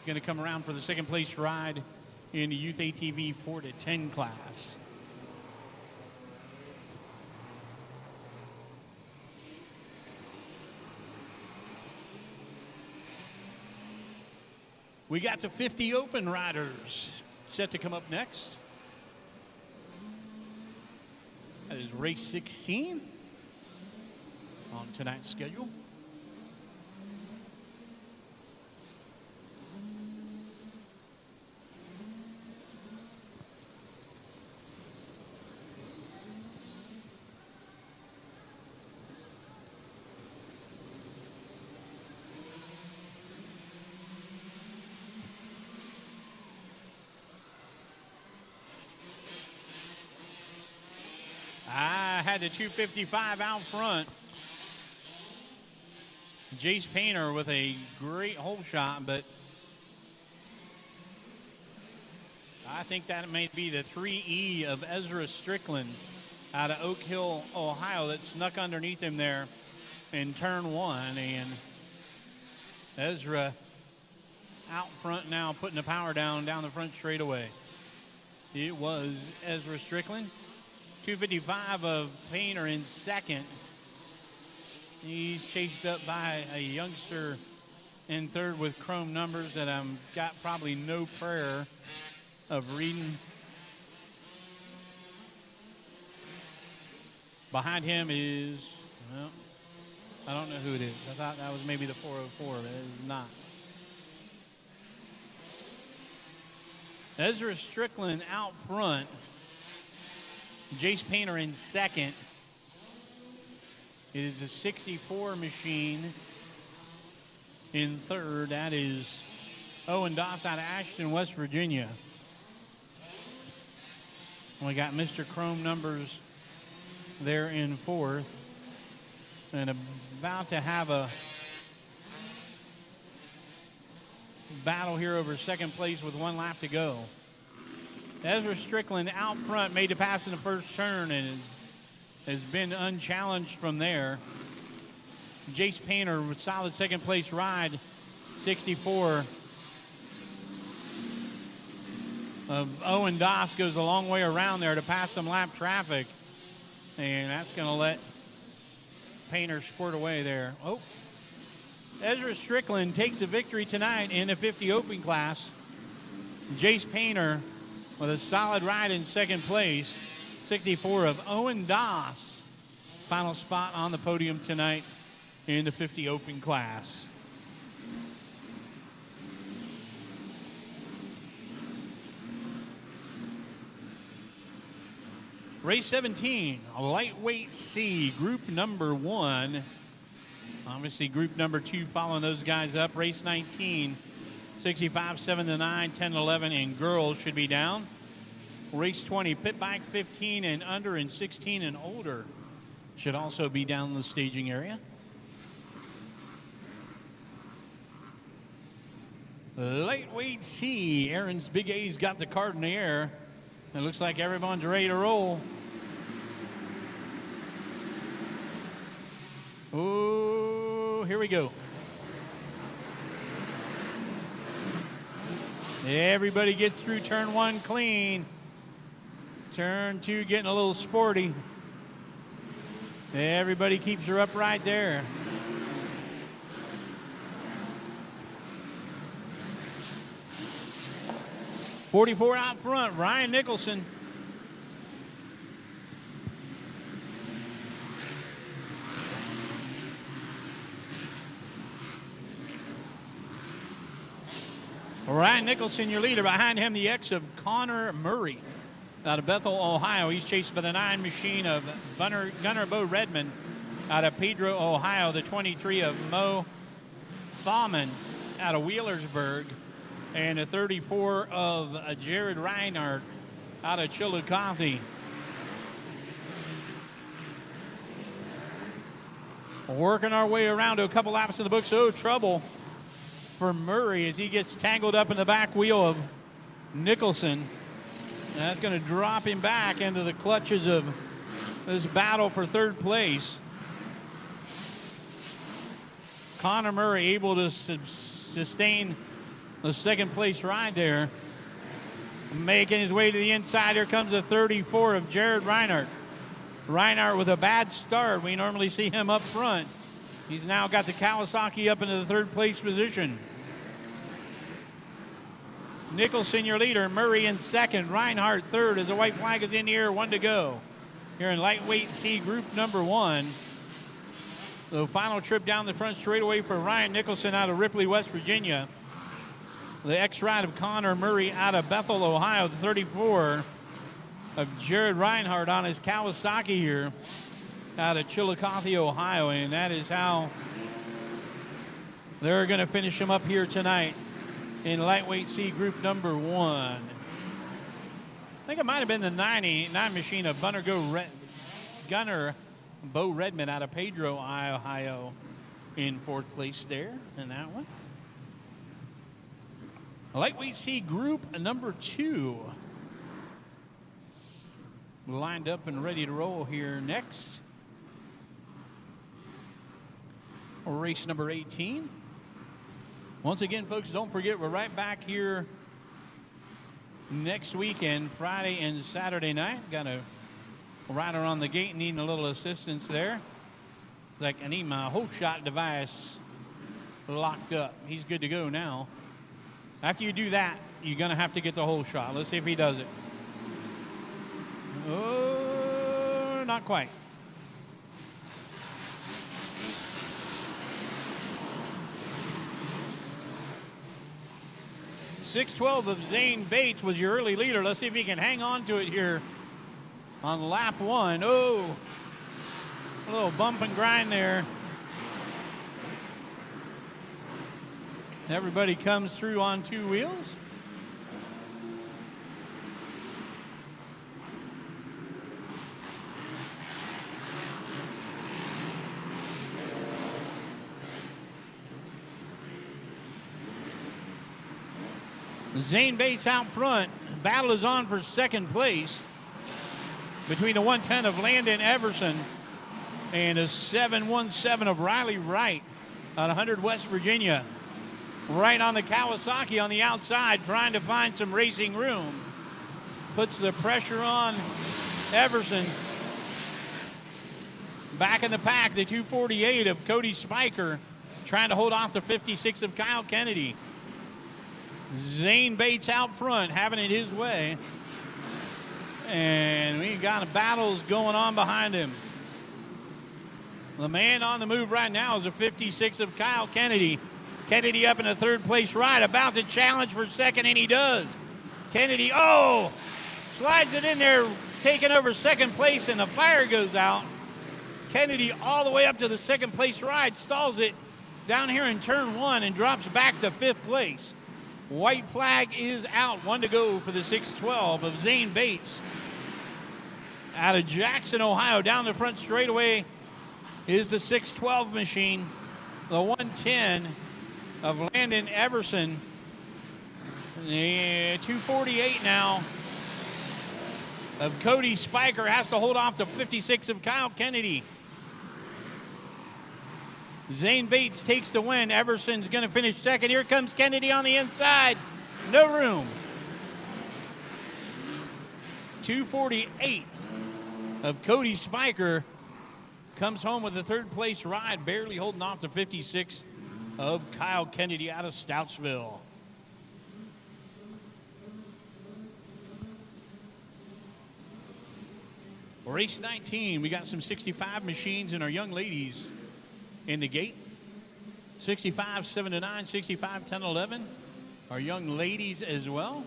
going to come around for the second place ride in the Youth ATV 4-10 class. We got the 50 open riders set to come up next. That is race 16 on tonight's schedule. had the 255 out front. Jace Painter with a great hole shot, but I think that may be the 3E of Ezra Strickland out of Oak Hill, Ohio, that snuck underneath him there in turn one. And Ezra out front now, putting the power down the front straightaway. It was Ezra Strickland. 255 of Painter in second. He's chased up by a youngster in third with chrome numbers that I've got probably no prayer of reading. Behind him is, well, I don't know who it is. I thought that was maybe the 404, but it is not. Ezra Strickland out front. Jace Painter in second. It is a 64 machine in third. That is Owen Doss out of Ashton, West Virginia. We got Mr. Chrome numbers there in fourth. And about to have a battle here over second place with 1 lap to go. Ezra Strickland out front, made the pass in the first turn and has been unchallenged from there. Jace Painter with solid second place ride, 64 of Owen Doss goes a long way around there to pass some lap traffic, and that's going to let Painter squirt away there. Oh, Ezra Strickland takes a victory tonight in the 50 open class. Jace Painter with a solid ride in second place. 64 of Owen Doss. Final spot on the podium tonight in the 50 open class. Race 17, a lightweight C, group number 1. Obviously, group number 2 following those guys up. Race 19, 65, 7-9, 10-11, and girls should be down. Race 20, pit bike 15 and under, and 16 and older should also be down in the staging area. Lightweight C, Aaron's Big A's got the card in the air. It looks like everyone's ready to roll. Oh, here we go. Everybody gets through turn 1 clean. Turn 2 getting a little sporty. Everybody keeps her up right there. '44 out front, Ryan Nicholson. Ryan Nicholson, your leader. Behind him, the X of Connor Murray out of Bethel, Ohio. He's chased by the 9 machine of Gunnar Bo Redmond out of Pedro, Ohio. The 23 of Mo Thaumann out of Wheelersburg. And the 34 of Jared Reinhardt out of Chillicothe. Working our way around to a couple laps in the books. Oh, trouble for Murray as he gets tangled up in the back wheel of Nicholson. And that's going to drop him back into the clutches of this battle for third place. Connor Murray able to sustain the second place ride there. Making his way to the inside. Here comes the 34 of Jared Reinhardt. Reinhardt with a bad start. We normally see him up front. He's now got the Kawasaki up into the third place position. Nicholson, your leader. Murray in second. Reinhardt third as the white flag is in the air. 1 to go here in lightweight C, group number 1. The final trip down the front straightaway for Ryan Nicholson out of Ripley, West Virginia. The X-Ride of Connor Murray out of Bethel, Ohio. The 34 of Jared Reinhardt on his Kawasaki here out of Chillicothe, Ohio. And that is how they're going to finish him up here tonight in lightweight C, group number 1. I think it might have been the 99 machine of gunner Bo Redmond out of Pedro, Ohio, in 4th place there in that one. Lightweight C group number 2. Lined up and ready to roll here next. Race number 18. Once again, folks, don't forget we're right back here next weekend, Friday and Saturday night. Got a rider on the gate needing a little assistance there. Like, I need my whole shot device locked up. He's good to go now. After you do that, you're going to have to get the whole shot. Let's see if he does it. Oh, not quite. .612 of Zane Bates was your early leader. Let's see if he can hang on to it here on lap 1. Oh, a little bump and grind there. Everybody comes through on 2 wheels. Zane Bates out front. Battle is on for 2nd place between the 110 of Landon Everson and a 717 of Riley Wright on 100 West Virginia. Right on the Kawasaki on the outside, trying to find some racing room. Puts the pressure on Everson. Back in the pack, the 248 of Cody Spiker, trying to hold off the 56 of Kyle Kennedy. Zane Bates out front, having it his way. And we got battles going on behind him. The man on the move right now is a 56 of Kyle Kennedy. Kennedy up in the 3rd place ride, about to challenge for 2nd, and he does. Kennedy, slides it in there, taking over 2nd place, and the fire goes out. Kennedy all the way up to the 2nd place ride, stalls it down here in turn 1 and drops back to 5th place. White flag is out. 1 to go for the 612 of Zane Bates. Out of Jackson, Ohio, down the front straightaway is the 612 machine. The 110 of Landon Everson. The 248 now of Cody Spiker has to hold off the 56 of Kyle Kennedy. Zane Bates takes the win. Everson's going to finish 2nd. Here comes Kennedy on the inside. No room. 248 of Cody Spiker comes home with a 3rd place ride, barely holding off the 56 of Kyle Kennedy out of Stoutsville. Race 19, we got some 65 machines and our young ladies in the gate. 65, 7 to 9, 65, 10, 11. Our young ladies as well.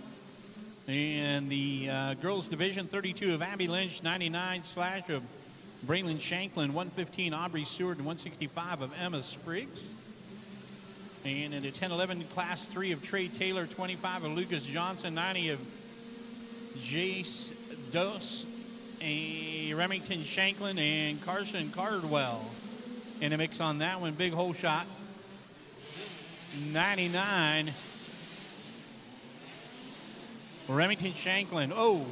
And the girls division, 32 of Abby Lynch, 99 slash of Braylon Shanklin, 115 Aubrey Seward, and 165 of Emma Spriggs. And in the 10-11 class 3 of Trey Taylor, 25 of Lucas Johnson, 90 of Jace Dos, Remington Shanklin, and Carson Cardwell in a mix on that one. Big hole shot. 99. Remington Shanklin. Oh.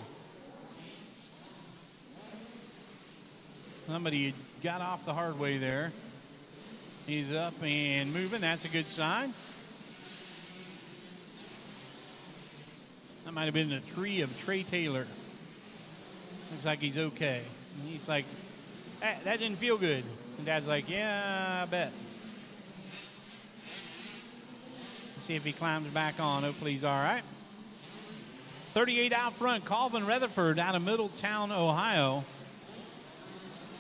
Somebody got off the hard way there. He's up and moving. That's a good sign. That might have been the 3 of Trey Taylor. Looks like he's okay. And he's like, that didn't feel good. And Dad's like, yeah, I bet. Let's see if he climbs back on. Hopefully he's all right. 38 out front, Calvin Rutherford out of Middletown, Ohio.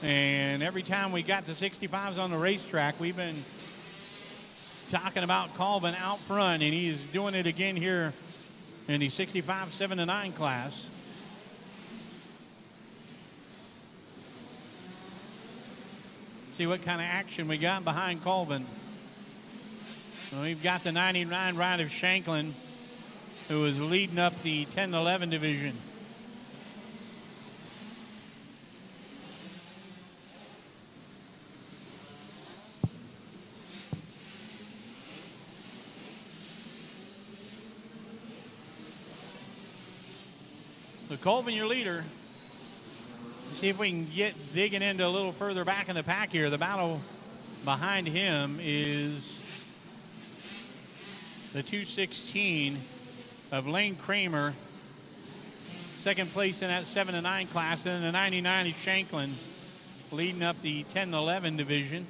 And every time we got the 65s on the racetrack, we've been talking about Calvin out front, and he's doing it again here in the 65, 7 to 9 class. See what kind of action we got behind Colvin. Well, we've got the 99 ride of Shanklin, who is leading up the 10-11 division. So Colvin, your leader. See if we can get digging into a little further back in the pack here. The battle behind him is the 216 of Lane Kramer. Second place in that 7-9 class. And then the 99 is Shanklin leading up the 10-11 division.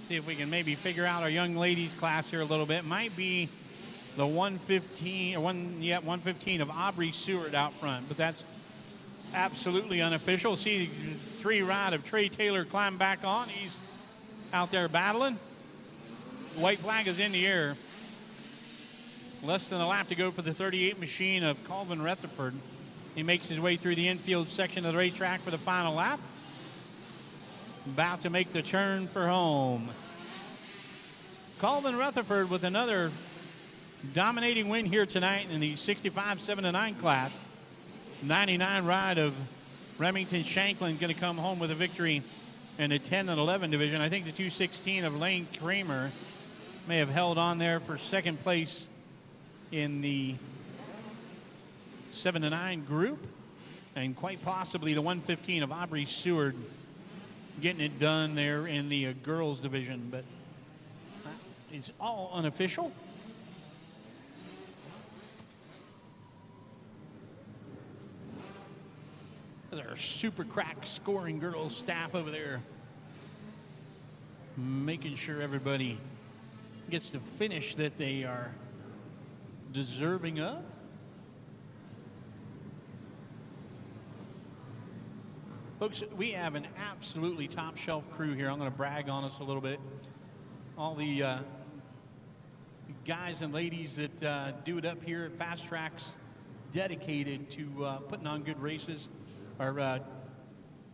See if we can maybe figure out our young ladies class here a little bit. Might be the 115 of Aubrey Seward out front, but that's absolutely unofficial. See the 3 ride of Trey Taylor climb back on. He's out there battling. White flag is in the air. Less than a lap to go for the 38 machine of Colvin Rutherford. He makes his way through the infield section of the racetrack for the final lap. About to make the turn for home. Colvin Rutherford with another dominating win here tonight in the 65 7-9 class. 99 ride of Remington Shanklin going to come home with a victory in the 10 and 11 division. I think the 216 of Lane Kramer may have held on there for second place in the 7-9 group, and quite possibly the 115 of Aubrey Seward getting it done there in the girls division, but it's all unofficial. There's our super crack scoring girls staff over there, making sure everybody gets the finish that they are deserving of. Folks, we have an absolutely top shelf crew here. I'm going to brag on us a little bit. All the guys and ladies that do it up here at Fast Traxx, dedicated to putting on good races. Our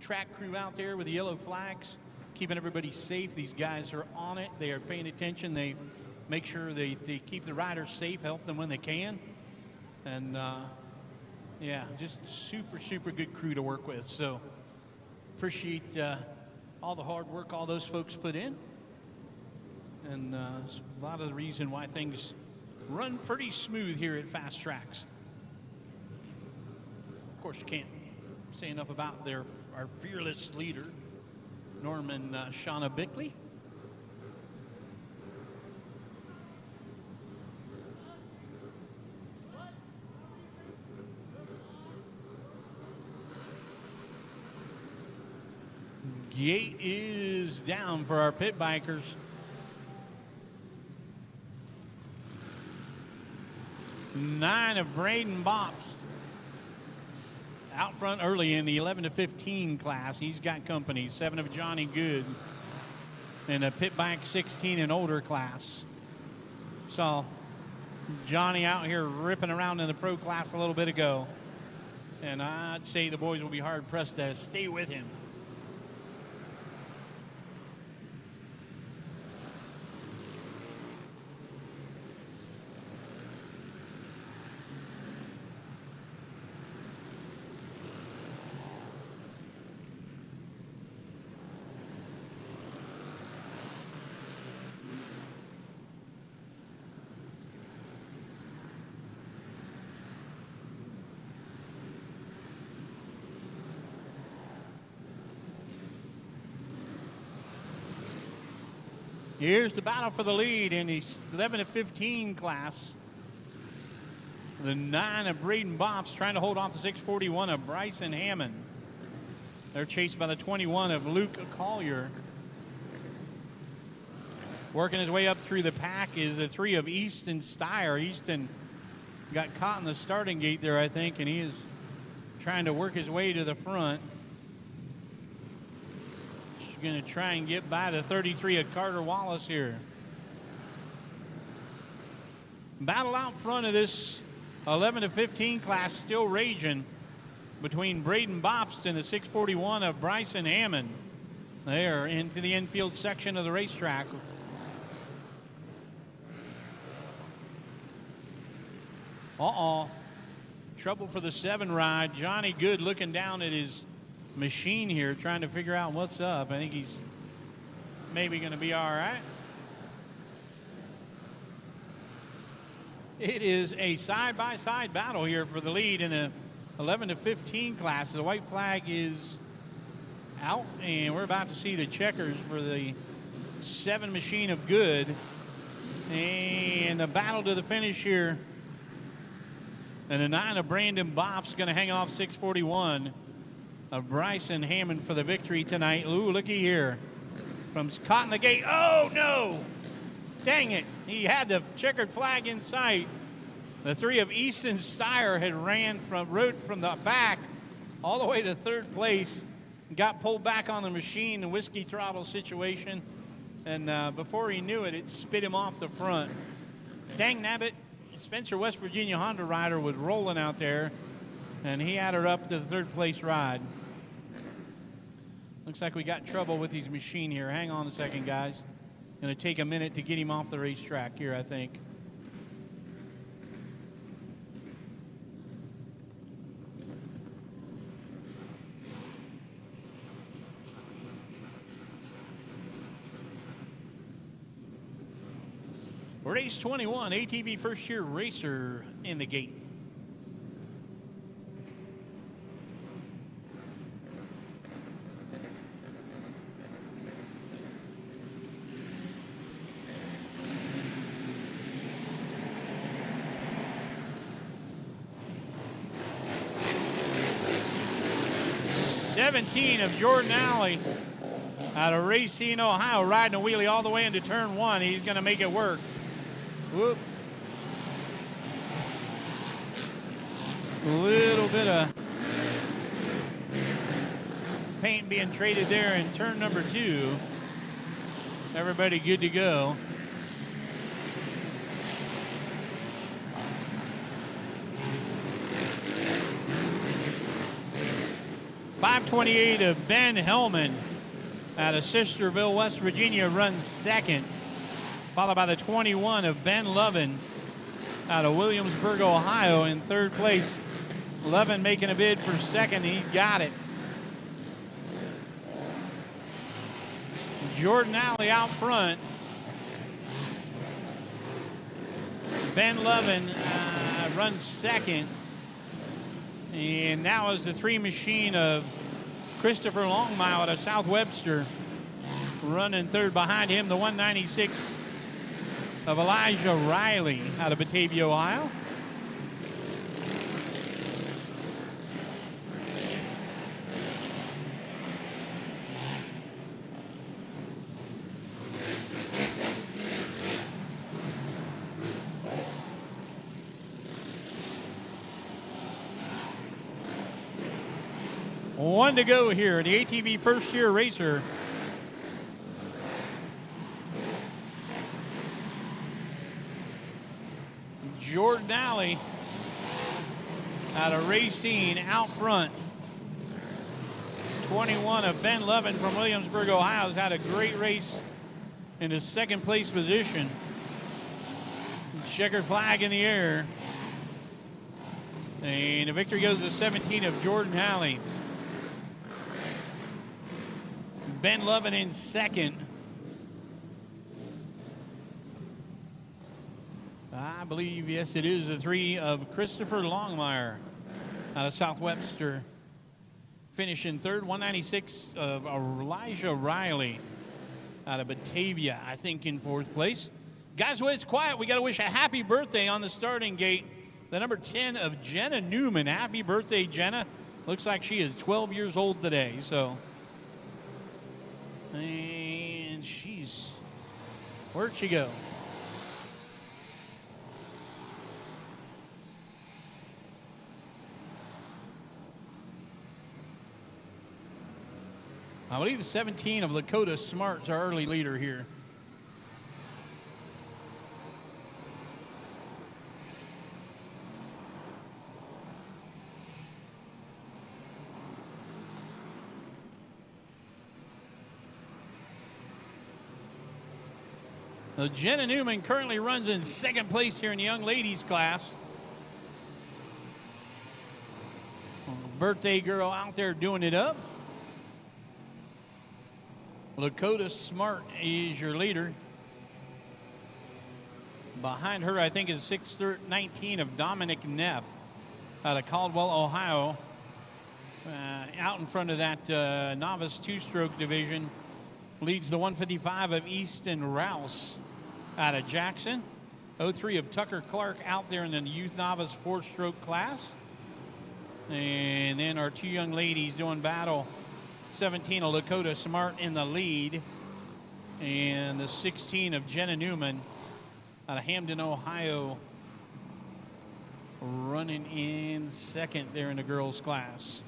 track crew out there with the yellow flags, keeping everybody safe. These guys are on it. They are paying attention. They make sure they keep the riders safe, help them when they can. And, yeah, just super good crew to work with. So appreciate all the hard work all those folks put in. And it's a lot of the reason why things run pretty smooth here at Fast Traxx. Of course, you can't say enough about our fearless leader, Norman Shauna Bickley. Gate is down for our pit bikers. Nine of Braden Bops out front early in the 11 to 15 class. He's got company. 7 of Johnny Good in a pit bike 16 and older class. Saw Johnny out here ripping around in the pro class a little bit ago, and I'd say the boys will be hard pressed to stay with him. Here's the battle for the lead in the 11 to 15 class. The 9 of Braden Bops trying to hold off the 641 of Bryson Hammond. They're chased by the 21 of Luke Collier. Working his way up through the pack is the 3 of Easton Steyer. Easton got caught in the starting gate there, I think, and he is trying to work his way to the front. Going to try and get by the 33 of Carter Wallace here. Battle out front of this 11 to 15 class still raging between Braden Bops and the 641 of Bryson Hammond. There into the infield section of the racetrack. Trouble for the 7 ride. Johnny Good looking down at his machine here, trying to figure out what's up. I think he's maybe going to be all right. It is a side-by-side battle here for the lead in the 11 to 15 class. The white flag is out, and we're about to see the checkers for the 7 machine of good. And the battle to the finish here. And the 9 of Brandon Bopp's going to hang off 641 of Bryson Hammond for the victory tonight. Ooh, looky here. From caught in the gate. Oh, no. Dang it. He had the checkered flag in sight. The 3 of Easton Steyer had rode from the back all the way to 3rd place. Got pulled back on the machine, the whiskey throttle situation. And before he knew it, it spit him off the front. Dang nabbit. Spencer, West Virginia Honda rider was rolling out there, and he had her up to the 3rd place ride. Looks like we got trouble with his machine here. Hang on a second, guys. Going to take a minute to get him off the racetrack here, I think. Race 21, ATV first year racer in the gate. '17 of Jordan Alley out of Racine, Ohio, riding a wheelie all the way into turn 1. He's going to make it work. Whoop. A little bit of paint being traded there in turn number 2. Everybody good to go. .528 of Ben Hellman out of Sisterville, West Virginia, runs 2nd. Followed by the 21 of Ben Lovin out of Williamsburg, Ohio, in 3rd place. Lovin making a bid for 2nd. He's got it. Jordan Alley out front. Ben Lovin runs 2nd. And now is the 3 machine of Christopher Longmire out of South Webster, running 3rd. Behind him, the 196 of Elijah Riley out of Batavia, Ohio. One to go here, the ATV first year racer. Jordan Alley out of Racine out front. 21 of Ben Lovin from Williamsburg, Ohio, has had a great race in his 2nd place position. Checkered flag in the air. And the victory goes to 17 of Jordan Alley. Ben Lovin in 2nd. I believe, yes, it is the 3 of Christopher Longmire out of South Webster. Finishing 3rd, 196 of Elijah Riley out of Batavia, I think, in 4th place. Guys, when it's quiet, we got to wish a happy birthday on the starting gate. The number 10 of Jenna Newman. Happy birthday, Jenna. Looks like she is 12 years old today, so. And where'd she go? I believe 17 of Lakota Smart's our early leader here. So Jenna Newman currently runs in 2nd place here in the young ladies class. Birthday girl out there doing it up. Lakota Smart is your leader. Behind her, I think, is 619 of Dominic Neff out of Caldwell, Ohio. Out in front of that novice two-stroke division leads the 155 of Easton Rouse out of Jackson. 03 of Tucker Clark out there in the youth novice four-stroke class. And then our two young ladies doing battle. 17 of Lakota Smart in the lead. And the 16 of Jenna Newman out of Hamden, Ohio, running in second there in the girls' class.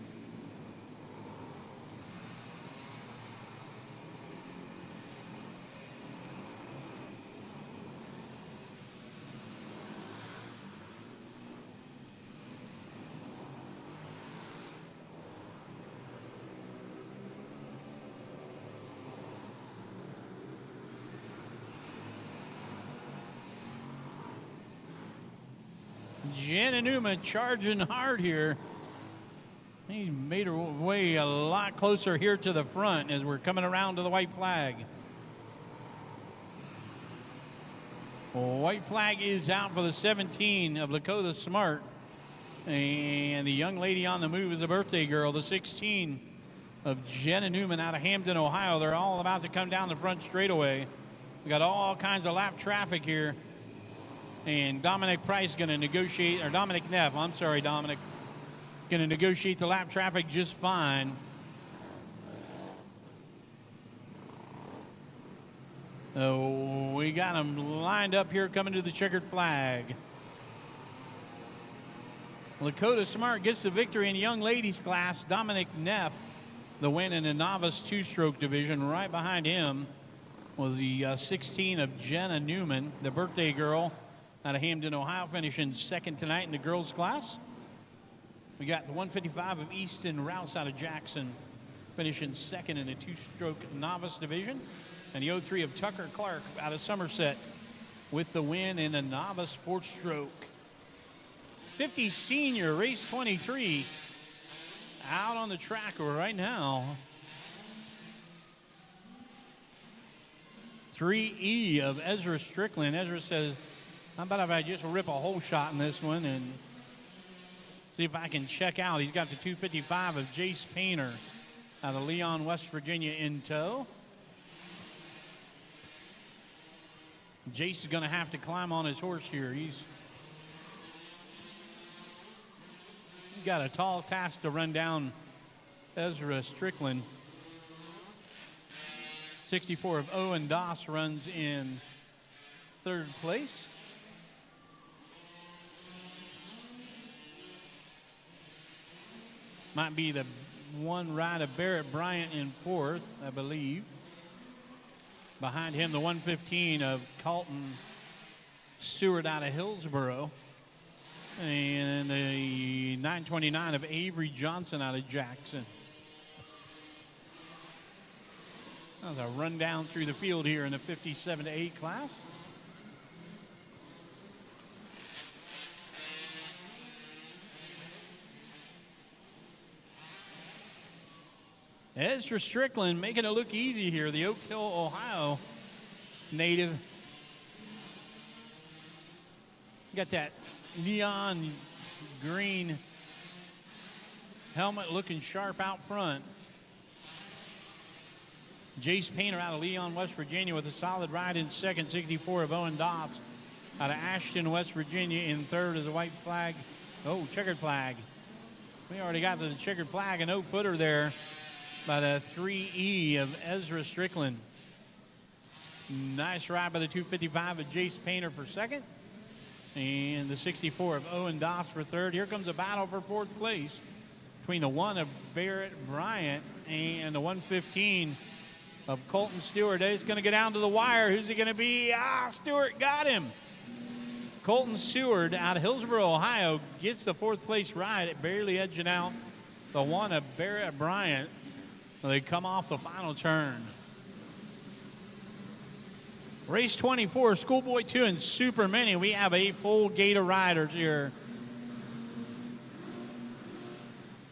Jenna Newman charging hard here. He made her way a lot closer here to the front as we're coming around to the white flag. White flag is out for the 17 of Lakota Smart. And the young lady on the move is a birthday girl, the 16 of Jenna Newman out of Hamden, Ohio. They're all about to come down the front straightaway. We got all kinds of lap traffic here. And Dominic Price going to negotiate, or Dominic Neff, I'm sorry, Dominic, going to negotiate the lap traffic just fine. So we got them lined up here coming to the checkered flag. Lakota Smart gets the victory in the young ladies class. Dominic Neff, the win in the novice two-stroke division. Right behind him was the 16 of Jenna Newman, the birthday girl out of Hamden, Ohio, finishing second tonight in the girls' class. We got the 155 of Easton Rouse out of Jackson, finishing second in the two-stroke novice division. And the 03 of Tucker Clark out of Somerset with the win in the novice four-stroke. 50 senior, race 23, out on the track right now. 3E of Ezra Strickland. Ezra says, how about if I just rip a hole shot in this one and see if I can check out. He's got the 255 of Jace Painter out of Leon, West Virginia in tow. Jace is going to have to climb on his horse here. He's got a tall task to run down Ezra Strickland. 64 of Owen Doss runs in third place. Might be the one ride of Barrett Bryant in fourth, I believe. Behind him, the 115 of Colton Stewart out of Hillsboro. And the 929 of Avery Johnson out of Jackson. That was a rundown through the field here in the 57-8 class. Ezra Strickland making it look easy here, the Oak Hill, Ohio native. Got that neon green helmet looking sharp out front. Jace Painter out of Leon, West Virginia with a solid ride in second. 64 of Owen Doss out of Ashton, West Virginia in third as a white flag. Oh, checkered flag. We already got the checkered flag, a no-footer there by the 3E of Ezra Strickland. Nice ride by the 255 of Jace Painter for second. And the 64 of Owen Doss for third. Here comes a battle for fourth place between the 1 of Barrett Bryant and the 115 of Colton Stewart. It's going to get down to the wire. Who's it going to be? Stewart got him. Colton Stewart out of Hillsboro, Ohio, gets the fourth place ride, barely edging out the 1 of Barrett Bryant. They come off the final turn. Race 24, Schoolboy 2 and Super Mini. We have a full gate of riders here.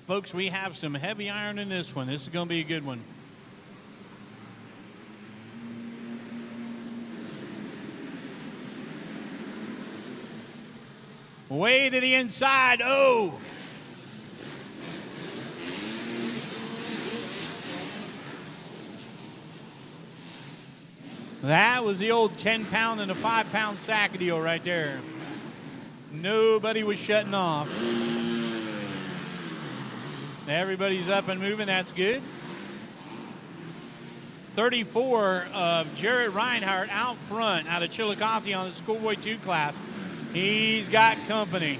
Folks, we have some heavy iron in this one. This is going to be a good one. Way to the inside. Oh! That was the old 10-pound and a 5-pound sack deal right there. Nobody was shutting off. Everybody's up and moving. That's good. 34 of Jarrett Reinhardt out front out of Chillicothe on the Schoolboy 2 class. He's got company.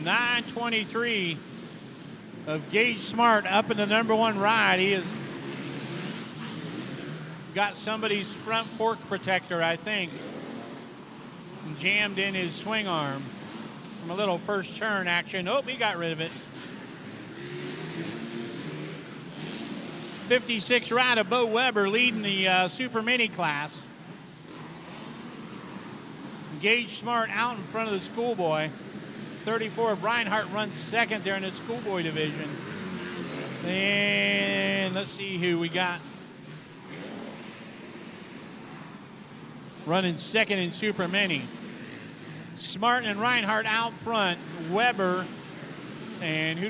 $9.23 of Gage Smart up in the number 1 ride. He has got somebody's front fork protector, I think, jammed in his swing arm from a little first turn action. Oh, he got rid of it. 56 ride of Bo Weber leading the Super Mini class. Gage Smart out in front of the Schoolboy. 34 of Reinhardt runs second there in the Schoolboy division. And let's see who we got running second in Super Mini. Smart and Reinhardt out front. Weber and who